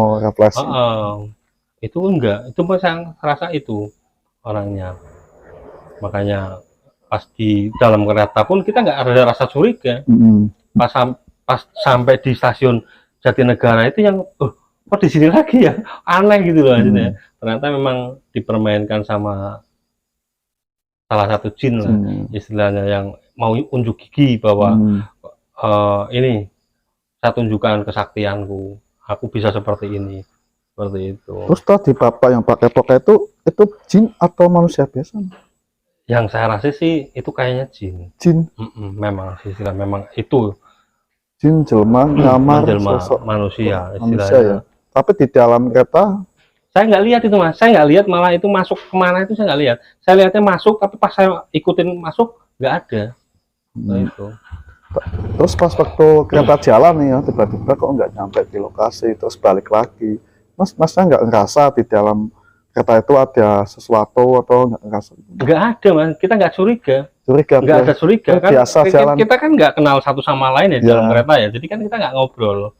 Speaker 1: itu enggak, itu saya rasa itu orangnya. Makanya pas di dalam kereta pun kita nggak ada rasa curiga. Pas sampai di stasiun Jatinegara itu yang kok di sini lagi ya, aneh gitu loh. Ternyata memang dipermainkan sama salah satu jin lah istilahnya, yang mau unjuk gigi bahwa ini saya tunjukkan kesaktianku, aku bisa seperti ini, seperti itu.
Speaker 2: Terus tadi bapak yang pakai toka itu jin atau manusia biasa?
Speaker 1: Yang saya rasa sih itu kayaknya jin.
Speaker 2: Jin?
Speaker 1: Memang sih, memang itu
Speaker 2: Jin jelma nyamar
Speaker 1: menjelma
Speaker 2: sosok
Speaker 1: manusia
Speaker 2: manusia
Speaker 1: istilahnya.
Speaker 2: ya. Tapi di dalam kereta
Speaker 1: Saya nggak lihat itu mas, saya nggak lihat malah itu masuk kemana itu saya nggak lihat. Saya lihatnya masuk, tapi pas saya ikutin masuk nggak ada. Nah, itu.
Speaker 2: terus pas waktu kereta jalan nih ya, tiba-tiba kok nggak nyampe di lokasi, terus balik lagi. Masnya nggak ngerasa di dalam kereta itu ada sesuatu atau nggak ngerasa?
Speaker 1: Nggak ada mas, kita nggak curiga.
Speaker 2: Curiga?
Speaker 1: Nggak ada curiga kan?
Speaker 2: Biasa jalan.
Speaker 1: Kita kan nggak kenal satu sama lain ya, dalam kereta ya, jadi kan kita nggak ngobrol.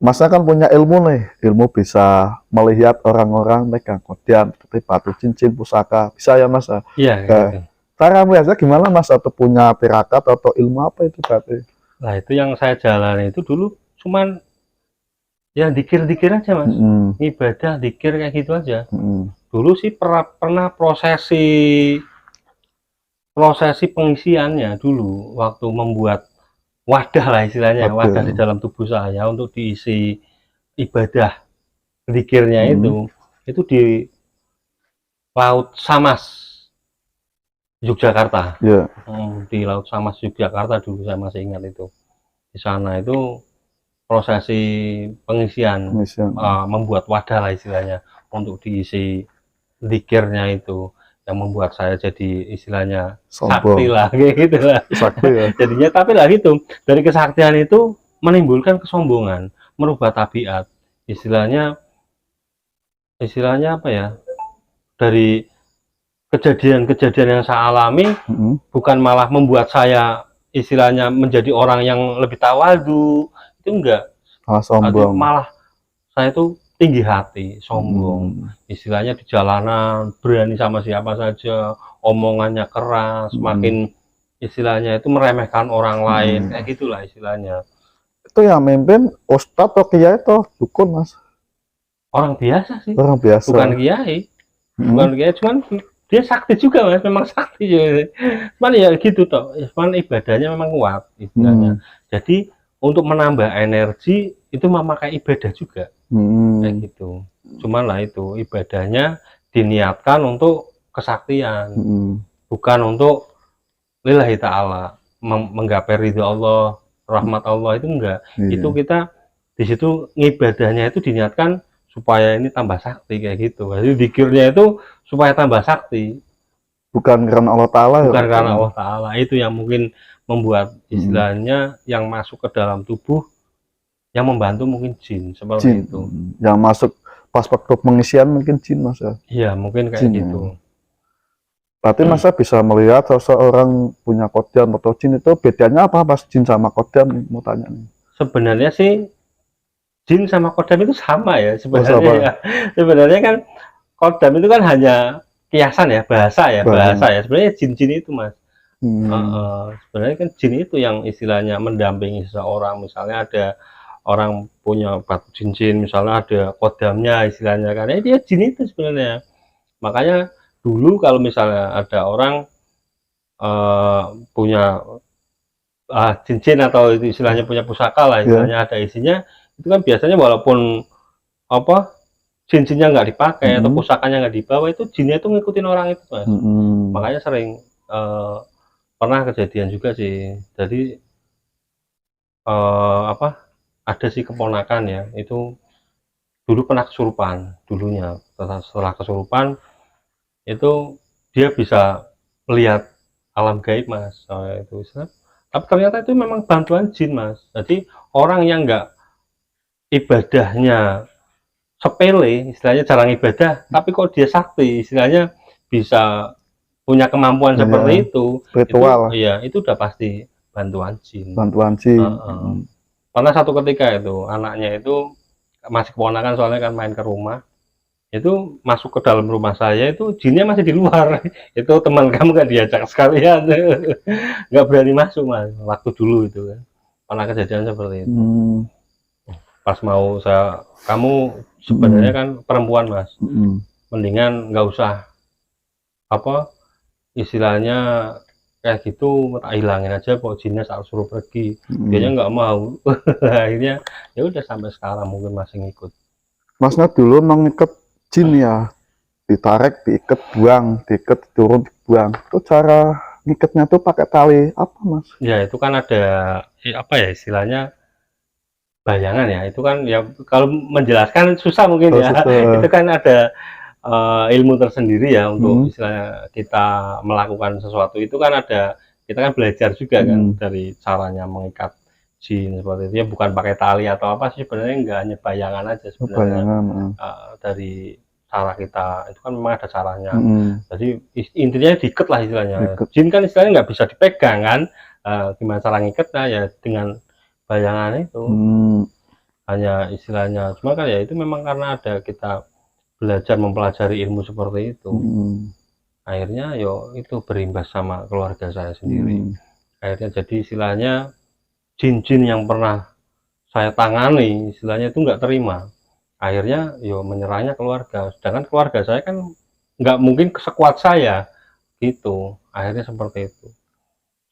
Speaker 2: Masnya kan punya ilmu nih, ilmu bisa melihat orang-orang megang kodian seperti batu cincin, pusaka, bisa ya mas?
Speaker 1: Iya. Gitu.
Speaker 2: Cara melihatnya gimana mas? Atau punya tirakat atau ilmu apa itu berarti?
Speaker 1: Nah itu yang saya jalani itu dulu cuman ya dikir-dikir aja mas, ibadah dikir kayak gitu aja. Dulu sih pernah prosesi pengisiannya dulu waktu membuat wadah lah istilahnya, wadah di dalam tubuh saya untuk diisi ibadah zikirnya itu di Laut Samas Yogyakarta. Di Laut Samas Yogyakarta dulu saya masih ingat itu. Di sana itu prosesi pengisian. Membuat wadah lah istilahnya untuk diisi zikirnya itu, yang membuat saya jadi istilahnya sakti lah kayak gitu lah. Sakti ya. Jadinya tapi lah gitu, dari kesaktian itu menimbulkan kesombongan, merubah tabiat. Istilahnya apa ya? Dari kejadian-kejadian yang saya alami bukan malah membuat saya istilahnya menjadi orang yang lebih tawadu, itu enggak.
Speaker 2: Sombong.
Speaker 1: Malah saya itu tinggi hati, sombong. Istilahnya di jalanan berani sama siapa saja, omongannya keras, makin istilahnya itu meremehkan orang lain, kayak gitulah istilahnya.
Speaker 2: Itu yang mimpin ustadz atau kiai atau dukun mas?
Speaker 1: Orang biasa sih.
Speaker 2: Orang biasa.
Speaker 1: Bukan kiai. Bukan kiai, cuman dia sakti juga mas, memang sakti juga. Cuman ya gitu toh, cuman ibadahnya memang kuat istilahnya. Jadi untuk menambah energi itu memakai ibadah juga. Kayak gitu. Cuman lah itu ibadahnya diniatkan untuk kesaktian, bukan untuk lillahi ta'ala, menggapai ridho Allah, rahmat Allah, itu enggak. Itu kita di situ ngibadahnya itu diniatkan supaya ini tambah sakti kayak gitu. Jadi zikirnya itu supaya tambah sakti,
Speaker 2: bukan karena Allah Ta'ala.
Speaker 1: Bukan karena Allah Ta'ala. Itu yang mungkin membuat istilahnya yang masuk ke dalam tubuh, yang membantu mungkin jin seperti itu.
Speaker 2: Yang masuk pas waktu pengisian mungkin jin mas ya?
Speaker 1: Iya mungkin kayak gitu.
Speaker 2: Berarti masa bisa melihat seseorang punya kodian atau jin, itu bedanya apa pas jin sama kodian? Mau tanya nih.
Speaker 1: Sebenarnya sih jin sama kodam itu sama ya sebenarnya. Ya. Sebenarnya kan kodam itu kan hanya kiasan ya, bahasa ya. Sebenarnya jin-jin itu mas. Sebenarnya kan jin itu yang istilahnya mendampingi seseorang. Misalnya ada orang punya batu cincin, misalnya ada kodamnya istilahnya, karena dia jin itu sebenarnya. Makanya dulu kalau misalnya ada orang punya cincin atau istilahnya punya pusaka lah istilahnya, ada isinya, itu kan biasanya walaupun apa cincinnya nggak dipakai atau pusakanya nggak dibawa, itu jinnya itu ngikutin orang itu mas. Makanya sering pernah kejadian juga sih. Jadi ada sih keponakan ya, itu dulu pernah kesurupan dulunya. Setelah kesurupan itu dia bisa melihat alam gaib mas. Itu tapi ternyata itu memang bantuan jin mas. Jadi orang yang nggak ibadahnya sepele, istilahnya jarang ibadah, tapi kok dia sakti, istilahnya bisa punya kemampuan seperti itu,
Speaker 2: ritual.
Speaker 1: Itu udah pasti bantuan jin.
Speaker 2: Pernah
Speaker 1: satu ketika itu anaknya itu masih keponakan, soalnya kan main ke rumah, itu masuk ke dalam rumah saya, itu jinnya masih di luar. Itu teman kamu nggak diajak sekalian, nggak berani masuk mas. Waktu dulu itu kan pernah kejadian seperti itu. Pas mau kamu sebenarnya kan perempuan mas, mendingan nggak usah istilahnya kayak gitu, tak hilangin aja, kok jinnya saya suruh pergi. Dianya nggak mau. Akhirnya ya udah sampai sekarang mungkin masih ngikut.
Speaker 2: Masnya dulu mengikat jin ya, ditarik, diikat, buang, diikat, turun, buang. Itu cara ngikatnya tuh pakai tali apa mas?
Speaker 1: Ya itu kan ada apa ya istilahnya, bayangan ya, itu kan ya kalau menjelaskan susah mungkin
Speaker 2: Oh,
Speaker 1: ya.
Speaker 2: susah.
Speaker 1: Itu kan ada ilmu tersendiri ya untuk
Speaker 2: Hmm.
Speaker 1: istilahnya kita melakukan sesuatu itu kan ada, kita kan belajar juga kan
Speaker 2: Hmm.
Speaker 1: dari caranya mengikat jin seperti itu ya, bukan pakai tali atau apa sih sebenarnya, enggak, hanya bayangan aja
Speaker 2: Oh,
Speaker 1: sebenarnya.
Speaker 2: bayangan.
Speaker 1: Dari cara kita itu kan memang ada caranya.
Speaker 2: Hmm.
Speaker 1: Jadi intinya diikat lah istilahnya.
Speaker 2: Ikut.
Speaker 1: Jin kan istilahnya nggak bisa dipegang kan, gimana cara ngikatnya ya dengan bayangan itu.
Speaker 2: Hmm.
Speaker 1: Hanya istilahnya, cuma kan ya itu memang karena ada kita belajar mempelajari ilmu seperti itu,
Speaker 2: Hmm.
Speaker 1: akhirnya yo itu berimbas sama keluarga saya sendiri.
Speaker 2: Hmm.
Speaker 1: Akhirnya jadi istilahnya jin-jin yang pernah saya tangani istilahnya itu nggak terima, akhirnya yo menyerahnya keluarga, sedangkan keluarga saya kan nggak mungkin sekuat saya gitu. Akhirnya seperti itu.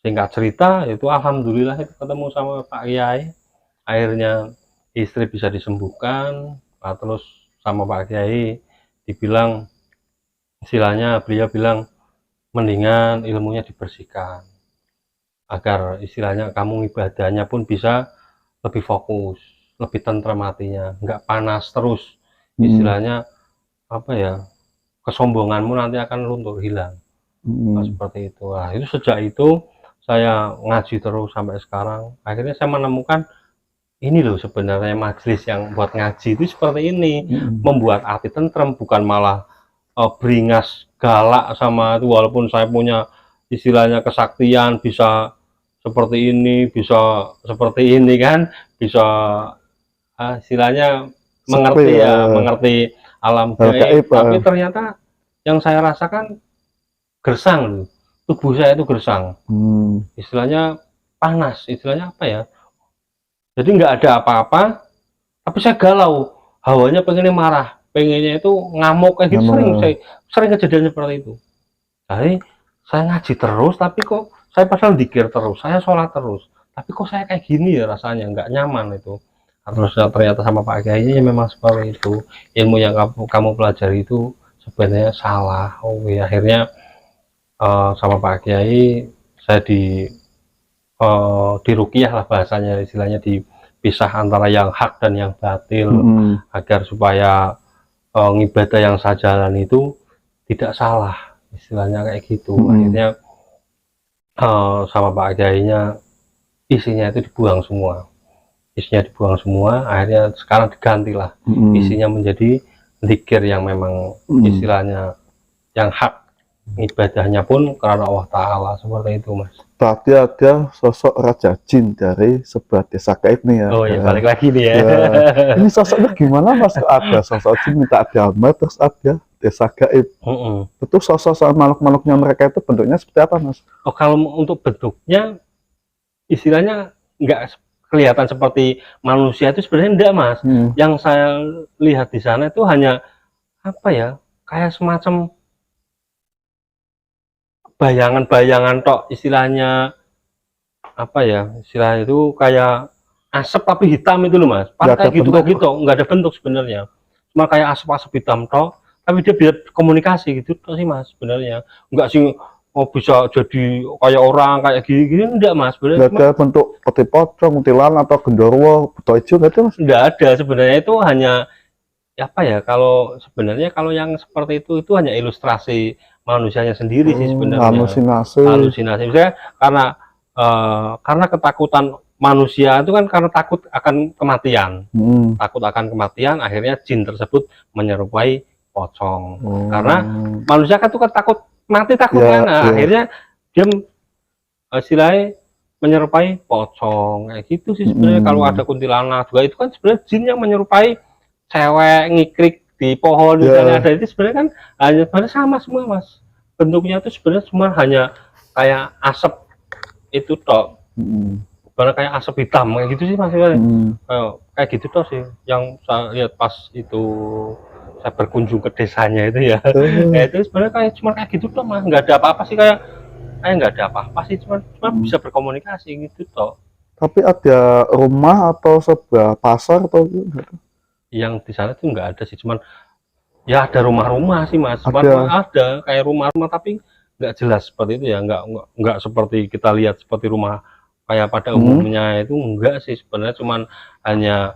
Speaker 1: Singkat cerita itu alhamdulillah itu ketemu sama Pak Kiai, akhirnya istri bisa disembuhkan. Nah, terus sama Pak Kiai dibilang, istilahnya beliau bilang mendingan ilmunya dibersihkan agar istilahnya kamu ibadahnya pun bisa lebih fokus, lebih tentrem hatinya, nggak panas terus,
Speaker 2: Hmm.
Speaker 1: istilahnya apa ya, kesombonganmu nanti akan luntur hilang. Nah,
Speaker 2: Hmm.
Speaker 1: seperti itu. Nah, itu sejak itu saya ngaji terus sampai sekarang, akhirnya saya menemukan ini loh sebenarnya majelis yang buat ngaji itu seperti ini,
Speaker 2: Hmm.
Speaker 1: membuat hati tentrem, bukan malah beringas galak sama itu. Walaupun saya punya istilahnya kesaktian, bisa seperti ini, bisa seperti ini kan, bisa istilahnya
Speaker 2: Sepi
Speaker 1: mengerti
Speaker 2: ya.
Speaker 1: ya, mengerti alam
Speaker 2: Hal
Speaker 1: gaib,
Speaker 2: gaib.
Speaker 1: tapi ternyata yang saya rasakan gersang loh, tubuh saya itu gersang,
Speaker 2: Hmm.
Speaker 1: istilahnya panas, istilahnya apa ya, jadi nggak ada apa-apa tapi saya galau, hawanya pengennya marah, pengennya itu ngamuk kayak gitu,
Speaker 2: Nama.
Speaker 1: sering kejadian seperti itu. Jadi saya ngaji terus tapi kok saya padahal dikir terus, saya sholat terus, tapi kok saya kayak gini ya, rasanya nggak nyaman itu. Nah, terus ternyata sama Pak Kiai ya memang seperti itu, ilmu yang kamu pelajari itu sebenarnya salah. Oh ya, akhirnya sama Pak Kiai saya diruqyah lah bahasanya, istilahnya dipisah antara yang hak dan yang batil,
Speaker 2: Hmm.
Speaker 1: agar supaya ibadah yang saya jalani itu tidak salah, istilahnya kayak gitu. Akhirnya sama Pak Kiainya isinya itu dibuang semua, akhirnya sekarang digantilah isinya menjadi zikir yang memang istilahnya yang hak, ibadahnya pun karena Allah Ta'ala, seperti itu Mas.
Speaker 2: Berarti ada sosok Raja Jin dari sebuah desa gaib nih ya.
Speaker 1: Oh ya, balik lagi nih ya.
Speaker 2: Ini sosoknya gimana Mas? Ada sosok jin minta damai, terus ada desa gaib. Itu sosok makhluk-makhluknya mereka itu bentuknya seperti apa Mas?
Speaker 1: Oh, kalau untuk bentuknya istilahnya nggak kelihatan seperti manusia itu sebenarnya enggak Mas. Yang saya lihat di sana itu hanya apa ya, kayak semacam bayangan-bayangan tok, istilahnya apa ya, istilahnya itu kayak asap tapi hitam itu loh Mas. Padahal kayak gitu nggak ada bentuk sebenarnya, cuma kayak asap-asap hitam tok, tapi dia bisa komunikasi gitu toh sih Mas sebenarnya. Nggak sih bisa jadi kayak orang kayak gini-gini, enggak Mas sebenarnya.
Speaker 2: Nggak ada bentuk peti pocong, kuntilanak atau genderuwo, buto hijau, nggak ada Mas?
Speaker 1: Nggak ada sebenarnya, itu hanya apa ya, kalau sebenarnya kalau yang seperti itu hanya ilustrasi manusianya sendiri sih sebenarnya. Halusinasi misalnya karena ketakutan manusia itu kan karena takut akan kematian, akhirnya jin tersebut menyerupai pocong. Karena manusia kan tuh kan takut mati, takutnya akhirnya dia istilahnya menyerupai pocong kayak gitu sih sebenarnya. Kalau ada kuntilanak juga itu kan sebenarnya jin yang menyerupai cewek ngikrik di pohon misalnya, ada itu sebenarnya kan hanya sebenarnya sama semua Mas, bentuknya itu sebenarnya cuma hanya kayak asap itu tok, bukan kayak asap hitam kayak gitu sih Mas. Kayak gitu toh sih yang saya lihat pas itu saya berkunjung ke desanya itu ya. Itu sebenarnya kayak cuma kayak gitu toh Mas, nggak ada apa-apa sih, kayak nggak ada apa-apa sih, cuma bisa berkomunikasi gitu toh.
Speaker 2: Tapi ada rumah atau sebuah pasar atau
Speaker 1: yang di sana tuh nggak ada sih, cuman ya ada rumah-rumah sih Mas, ada kayak rumah-rumah tapi nggak jelas seperti itu ya, nggak seperti kita lihat seperti rumah kayak pada umumnya itu enggak sih sebenarnya, cuman hanya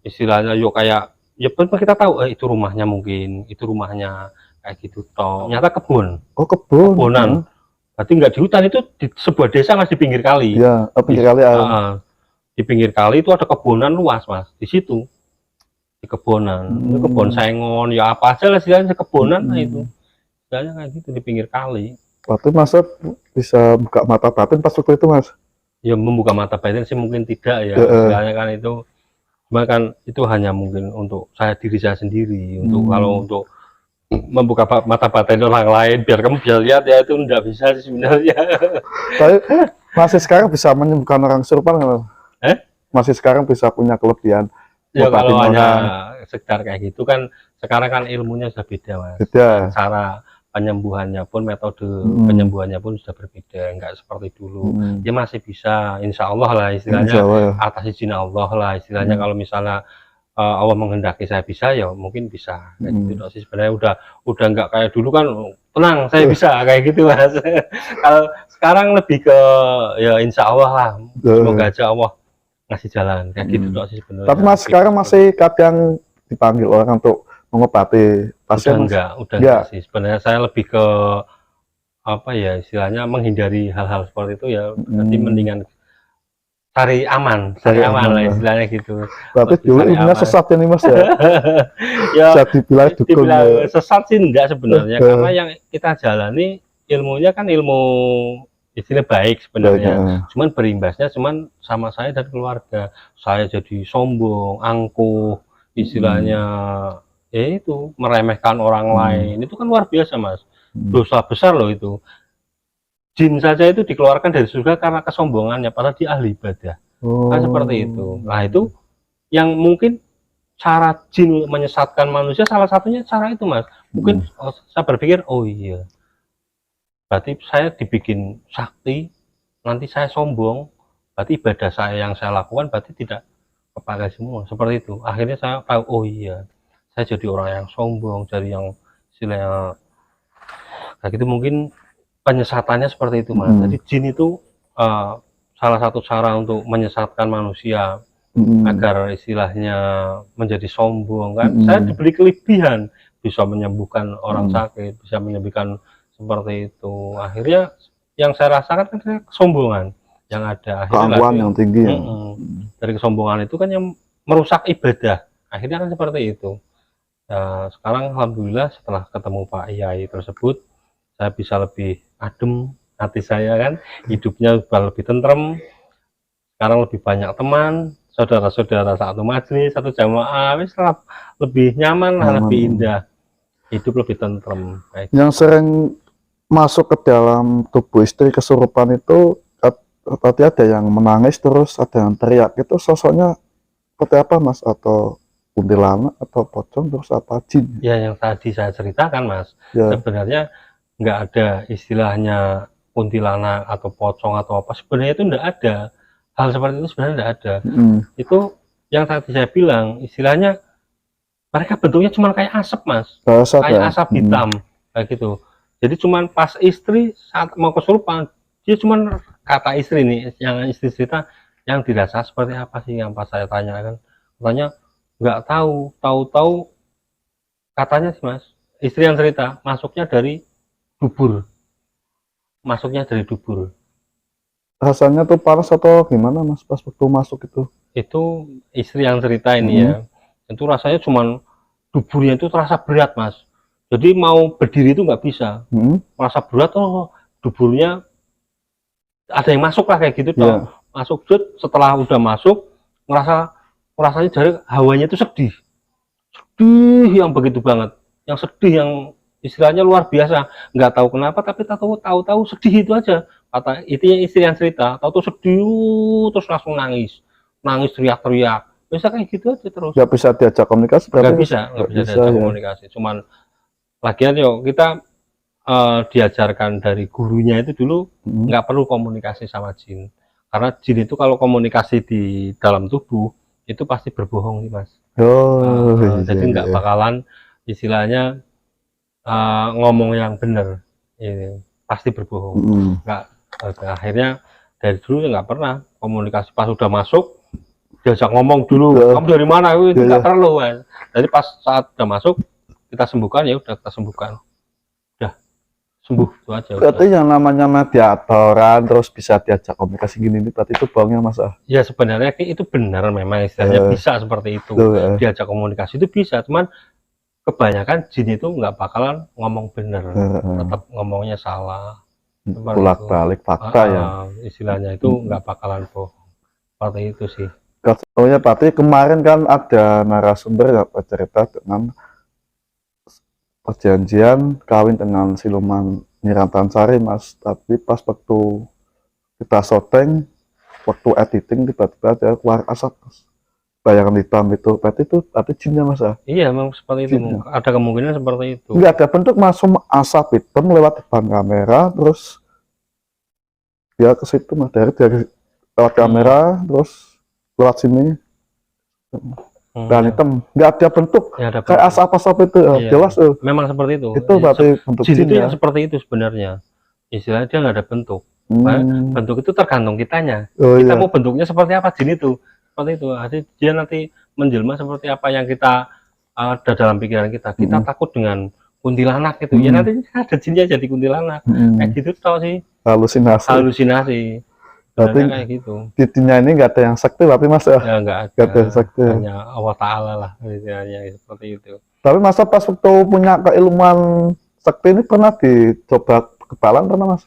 Speaker 1: istilahnya yuk kayak ya kita tahu itu rumahnya, mungkin itu rumahnya kayak gitu toh, ternyata kebun.
Speaker 2: Oh, kebun.
Speaker 1: Kebonan. Berarti nggak di hutan, itu di sebuah desa Mas, di pinggir kali.
Speaker 2: Iya, pinggir kali.
Speaker 1: Di pinggir kali itu ada kebonan luas Mas, di situ. Di kebonan, itu kebun sengon, ya apa aja lah istilahnya kebonan lah itu. Istilahnya kayak gitu di pinggir kali.
Speaker 2: Waktu Mas bisa buka mata batin pas waktu itu Mas?
Speaker 1: Ya membuka mata batin sih mungkin tidak ya, istilahnya kan itu, cuma kan itu hanya mungkin untuk diri saya sendiri, untuk kalau untuk membuka mata batin orang lain biar kamu bisa lihat ya, itu enggak bisa sih sebenarnya.
Speaker 2: Tapi masih sekarang bisa menyembuhkan orang kesurupan nggak? Masih sekarang bisa punya kelebihan?
Speaker 1: Ya kalau hanya sekedar kayak gitu kan, sekarang kan ilmunya sudah beda Mas.
Speaker 2: Beda.
Speaker 1: Cara penyembuhannya pun, metode penyembuhannya pun sudah berbeda, enggak seperti dulu. Ya masih bisa, insya Allah lah istilahnya, atas izin Allah lah istilahnya. Kalau misalnya Allah menghendaki saya bisa, ya mungkin bisa kayak gitu sih sebenarnya. Udah nggak kayak dulu kan, tenang saya bisa kayak gitu Mas. Kalau sekarang lebih ke ya insya Allah lah, semoga aja Allah ngasih jalan kayak gitu sih sebenarnya.
Speaker 2: Tapi Mas sekarang masih kadang dipanggil orang untuk mengobati pasien?
Speaker 1: Udah enggak sih sebenarnya. Saya lebih ke apa ya istilahnya, menghindari hal-hal seperti itu ya. Nanti mendingan cari aman lah istilahnya gitu.
Speaker 2: Berarti dulu ilmunya sesat ini Mas ya?
Speaker 1: Ya
Speaker 2: dibilang
Speaker 1: sesat sih enggak sebenarnya, karena yang kita jalani ilmunya kan ilmu istilah baik sebenarnya. Cuman berimbasnya cuman sama saya dan keluarga. Saya jadi sombong, angkuh, istilahnya ya itu meremehkan orang lain. Itu kan luar biasa Mas, dosa besar loh itu. Jin saja itu dikeluarkan dari surga karena kesombongannya, padahal dia ahli ibadah. Kan seperti itu. Nah itu yang mungkin cara jin menyesatkan manusia, salah satunya cara itu Mas. Mungkin saya berpikir, oh iya, berarti saya dibikin sakti, nanti saya sombong, berarti ibadah saya yang saya lakukan berarti tidak kepakai semua, seperti itu. Akhirnya saya tahu, oh iya, saya jadi orang yang sombong, jadi yang istilahnya kayak gitu. Mungkin penyesatannya seperti itu Mas. Jadi jin itu salah satu cara untuk menyesatkan manusia agar istilahnya menjadi sombong kan. Saya diberi kelebihan, bisa menyembuhkan orang sakit, bisa menyembuhkan seperti itu. Akhirnya yang saya rasakan kan kesombongan yang ada, akhirnya
Speaker 2: yang tinggi
Speaker 1: dari kesombongan itu kan yang merusak ibadah, akhirnya kan seperti itu. Nah, sekarang alhamdulillah setelah ketemu Pak Yai tersebut, saya bisa lebih adem hati saya kan, hidupnya lebih tentrem. Sekarang lebih banyak teman, saudara-saudara satu majelis, satu jamaah, lebih nyaman lah, lebih indah, hidup lebih tentrem.
Speaker 2: Yang sering masuk ke dalam tubuh istri kesurupan itu tadi ada yang menangis, terus ada yang teriak, itu sosoknya seperti apa Mas? Atau kuntilanak atau pocong, terus apa jin?
Speaker 1: Ya yang tadi saya ceritakan Mas, sebenarnya nggak ada istilahnya kuntilanak atau pocong atau apa, sebenarnya itu nggak ada hal seperti itu, sebenarnya nggak ada. Itu yang tadi saya bilang, istilahnya mereka bentuknya cuma kayak asap Mas, kayak asap hitam kayak gitu. Jadi cuman pas istri saat mau kesurupan, dia cuman kata istri nih, yang istri cerita, yang dirasa seperti apa sih, yang pas saya tanyakan, katanya nggak tahu katanya sih Mas, istri yang cerita masuknya dari dubur,
Speaker 2: rasanya tuh panas atau gimana Mas pas waktu masuk
Speaker 1: itu istri yang cerita ini ya, itu rasanya cuman duburnya itu terasa berat Mas, jadi mau berdiri itu nggak bisa, merasa berat. Oh duburnya ada yang masuk lah kayak gitu toh. Masuk setelah udah masuk rasanya dari hawanya itu sedih yang begitu banget, yang sedih, yang istilahnya luar biasa, nggak tahu kenapa, tapi tahu sedih itu aja, kata itu yang istri yang cerita, tahu sedih terus langsung nangis teriak-teriak, bisa kayak gitu aja terus,
Speaker 2: nggak bisa diajak komunikasi,
Speaker 1: nggak bisa diajak komunikasi. Cuman lagian yuk kita diajarkan dari gurunya itu dulu nggak perlu komunikasi sama jin, karena jin itu kalau komunikasi di dalam tubuh itu pasti berbohong nih Mas. Jadi nggak bakalan istilahnya ngomong yang benar, ini pasti berbohong. Nggak, akhirnya dari dulu nggak pernah komunikasi. Pas udah masuk diajak ngomong dulu,
Speaker 2: Ya.
Speaker 1: kamu dari mana, itu
Speaker 2: Ya,
Speaker 1: nggak
Speaker 2: ya.
Speaker 1: perlu Mas. Jadi pas saat udah masuk kita sembuhkan, ya udah kita sembuhkan, udah sembuh itu aja.
Speaker 2: Berarti
Speaker 1: Udah.
Speaker 2: yang namanya mediatoran terus bisa diajak komunikasi gini nih, berarti itu bohongnya Mas.
Speaker 1: Ya sebenarnya itu benar, memang istilahnya
Speaker 2: Eh.
Speaker 1: bisa seperti itu,
Speaker 2: Tuh,
Speaker 1: diajak komunikasi itu bisa, cuman kebanyakan jin itu nggak bakalan ngomong bener, tetap ngomongnya salah.
Speaker 2: bolak-balik fakta ya.
Speaker 1: Istilahnya itu nggak bakalan bohong, seperti itu sih.
Speaker 2: Contohnya berarti kemarin kan ada narasumber yang bercerita dengan perjanjian kawin dengan siluman Nyirantansari Mas, tapi pas waktu kita syuting, waktu editing tiba-tiba ada keluar asap Mas. Bayangan hitam itu, berarti jinnya Mas ya?
Speaker 1: Iya, memang seperti itu.
Speaker 2: Jinnya.
Speaker 1: Ada kemungkinan seperti itu.
Speaker 2: Nggak ada bentuk, masuk asap hitam lewat depan kamera, terus dia ke situ Mas, dari lewat kamera, terus lewat sini. Dan hitam, nggak ada bentuk,
Speaker 1: Ya, ada
Speaker 2: kayak asap-asap itu,
Speaker 1: Iya.
Speaker 2: jelas.
Speaker 1: Memang seperti itu.
Speaker 2: Itu berarti bentuk
Speaker 1: Jin itu
Speaker 2: jinnya.
Speaker 1: yang seperti itu sebenarnya. Istilahnya dia nggak ada bentuk. Bentuk itu tergantung kitanya.
Speaker 2: Oh,
Speaker 1: Kita
Speaker 2: iya.
Speaker 1: mau bentuknya seperti apa jin itu. Seperti itu. Jadi dia nanti menjelma seperti apa yang kita ada dalam pikiran kita. Kita takut dengan kuntilanak itu. Ya nanti ada jinnya jadi kuntilanak. Kayak gitu tau sih. Halusinasi.
Speaker 2: Berarti
Speaker 1: kayak gitu.
Speaker 2: titiknya ini nggak ada yang sakti, tapi Mas ya?
Speaker 1: Ya nggak ada.
Speaker 2: Nggak ada yang sakti.
Speaker 1: Hanya Allah Ta'ala lah istilahnya seperti itu.
Speaker 2: Tapi masa pas waktu punya keilmuan sakti ini pernah dicoba kebalan pernah Mas?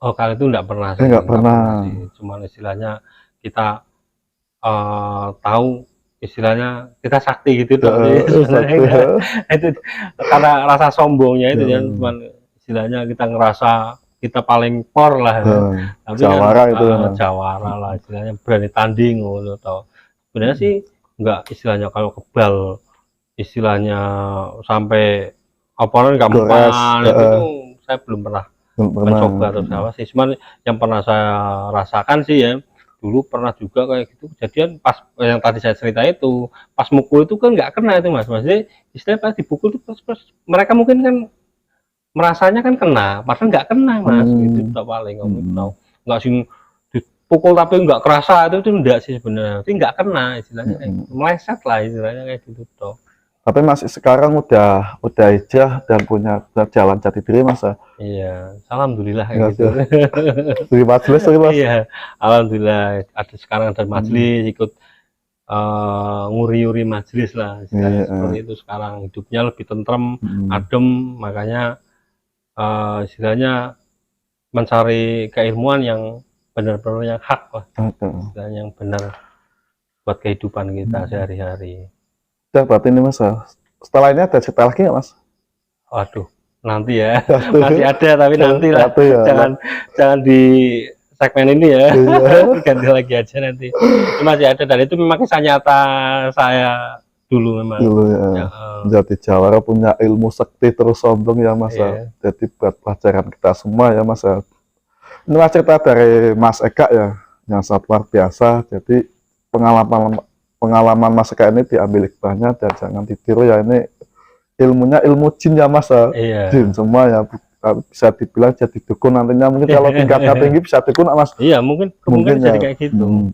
Speaker 1: Oh, kali itu nggak pernah sih.
Speaker 2: Nggak pernah
Speaker 1: sih. Cuman istilahnya kita tahu istilahnya kita sakti gitu itu karena rasa sombongnya itu kan, cuman istilahnya kita ngerasa kita paling por lah, tapi
Speaker 2: jawara
Speaker 1: kan,
Speaker 2: itu
Speaker 1: jawara lah istilahnya, berani tanding atau sebenarnya sih nggak, istilahnya kalau kebal istilahnya sampai oponan gampang itu saya belum pernah mencoba atau apa sih. Cuman yang pernah saya rasakan sih ya, dulu pernah juga kayak gitu kejadian pas yang tadi saya cerita itu, pas mukul itu kan nggak kena itu Mas. Maksudnya istilahnya pas dipukul itu pas mereka mungkin kan merasanya kan kena, padahal nggak kena Mas. Itu tak paling nggak sih dipukul tapi nggak kerasa, itu enggak sih sebenarnya. Itu nggak kena istilahnya, meleset lah istilahnya kayak gitu toh.
Speaker 2: Tapi masih sekarang udah hijrah dan punya jalan jati diri Mas.
Speaker 1: Iya, alhamdulillah kayak gitu.
Speaker 2: Di majelis Mas.
Speaker 1: Iya, alhamdulillah ada sekarang ada majelis, ikut nguri-nguri majelis lah seperti itu. Sekarang hidupnya lebih tentrem, adem, makanya istilahnya mencari keilmuan yang benar-benar yang hak lah, istilahnya yang benar buat kehidupan kita sehari-hari.
Speaker 2: Udah berarti ini Mas, setelah ini ada cerita lagi nggak Mas?
Speaker 1: Waduh, nanti ya. Masih ada tapi nanti lah, jangan di segmen ini ya. Ganti lagi aja nanti. Itu masih ada, dan itu memang kisah nyata saya dulu memang.
Speaker 2: Jadi jawara punya ilmu sakti terus sombong ya Mas. Jadi buat pelajaran kita semua ya Mas. Ini cerita dari Mas Eka ya, yang sangat luar biasa. Jadi pengalaman Mas Eka ini diambil hikmahnya dan jangan ditiru ya. Ini ilmunya ilmu jin ya Mas. Jin semua ya, bisa dibilang jadi dukun nantinya, mungkin kalau tingkatnya tinggi bisa dukun Mas.
Speaker 1: Iya, mungkin jadi kayak gitu.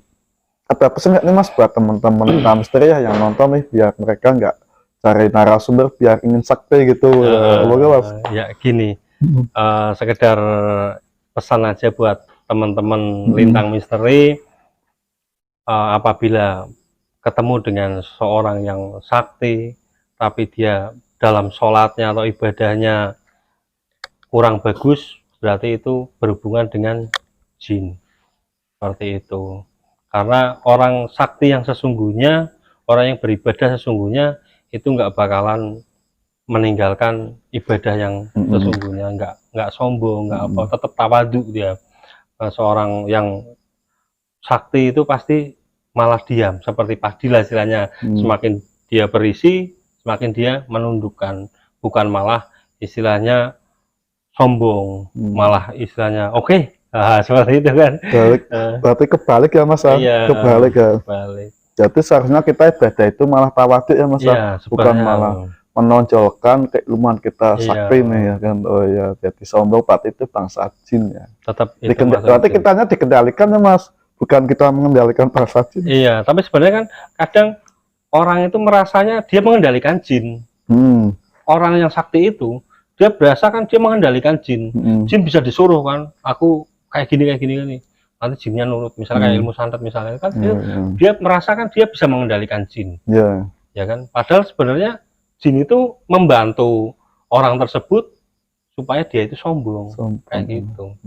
Speaker 2: Ada pesan nggak nih Mas buat teman-teman misteri ya yang nonton nih, biar mereka nggak cari narasumber biar ingin sakti gitu? Mas?
Speaker 1: Ya gini, sekedar pesan aja buat teman-teman Lintang Misteri, apabila ketemu dengan seorang yang sakti tapi dia dalam sholatnya atau ibadahnya kurang bagus, berarti itu berhubungan dengan jin, seperti itu. Karena orang sakti yang sesungguhnya, orang yang beribadah sesungguhnya itu nggak bakalan meninggalkan ibadah yang sesungguhnya, nggak sombong, nggak apa, tetap tawadu dia. Seorang yang sakti itu pasti malah diam, seperti padi lah istilahnya. Semakin dia berisi, semakin dia menundukkan, bukan malah istilahnya sombong, malah istilahnya oke. Seperti itu kan.
Speaker 2: Berarti kebalik ya Mas.
Speaker 1: Iya,
Speaker 2: kebalik ya. Jadi seharusnya kita ibadah itu malah tawadu ya Mas.
Speaker 1: Iya,
Speaker 2: bukan malah menonjolkan keilmuan kita
Speaker 1: Iya.
Speaker 2: sakti nih ya kan. Oh ya, jadi sombong Pak itu bangsa jin ya.
Speaker 1: Tetap itu
Speaker 2: Berarti kitanya dikendalikan ya Mas, bukan kita mengendalikan bangsa jin.
Speaker 1: Iya, tapi sebenarnya kan kadang orang itu merasanya dia mengendalikan jin. Orang yang sakti itu dia berasa kan dia mengendalikan jin. Jin bisa disuruh kan, aku kayak gini. Nanti jinnya nurut, misalnya kayak ilmu santet misalnya kan dia merasakan dia bisa mengendalikan jin. Ya kan? Padahal sebenarnya jin itu membantu orang tersebut supaya dia itu sombong. Kayak gitu.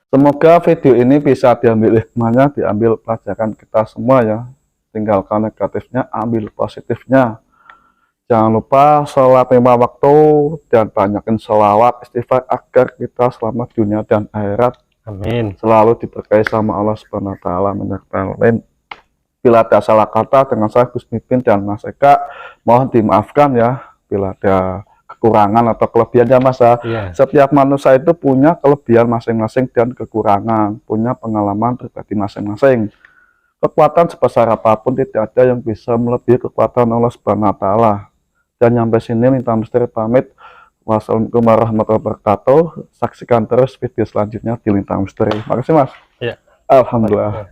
Speaker 2: Semoga video ini bisa diambil hikmahnya, diambil pelajaran kita semua ya. Tinggalkan negatifnya, ambil positifnya. Jangan lupa sholat 5 waktu dan banyakin sholawat istighfar agar kita selamat dunia dan akhirat.
Speaker 1: Amin.
Speaker 2: Selalu diberkahi sama Allah Subhanahu wa taala menyertai. Bila ada salah kata dengan saya Gus Mipin dan Mas Eka, mohon dimaafkan ya bila ada kekurangan atau kelebihan ya Mas ya. Setiap manusia itu punya kelebihan masing-masing dan kekurangan, punya pengalaman pribadi masing-masing. Kekuatan sebesar apapun tidak ada yang bisa melebihi kekuatan Allah Subhanahu wa taala. Dan sampai sini Lintang Misteri pamit. Wassalamualaikum warahmatullahi wabarakatuh. Saksikan terus video selanjutnya di Lintang Misteri. Makasih Mas.
Speaker 1: Ya.
Speaker 2: Alhamdulillah.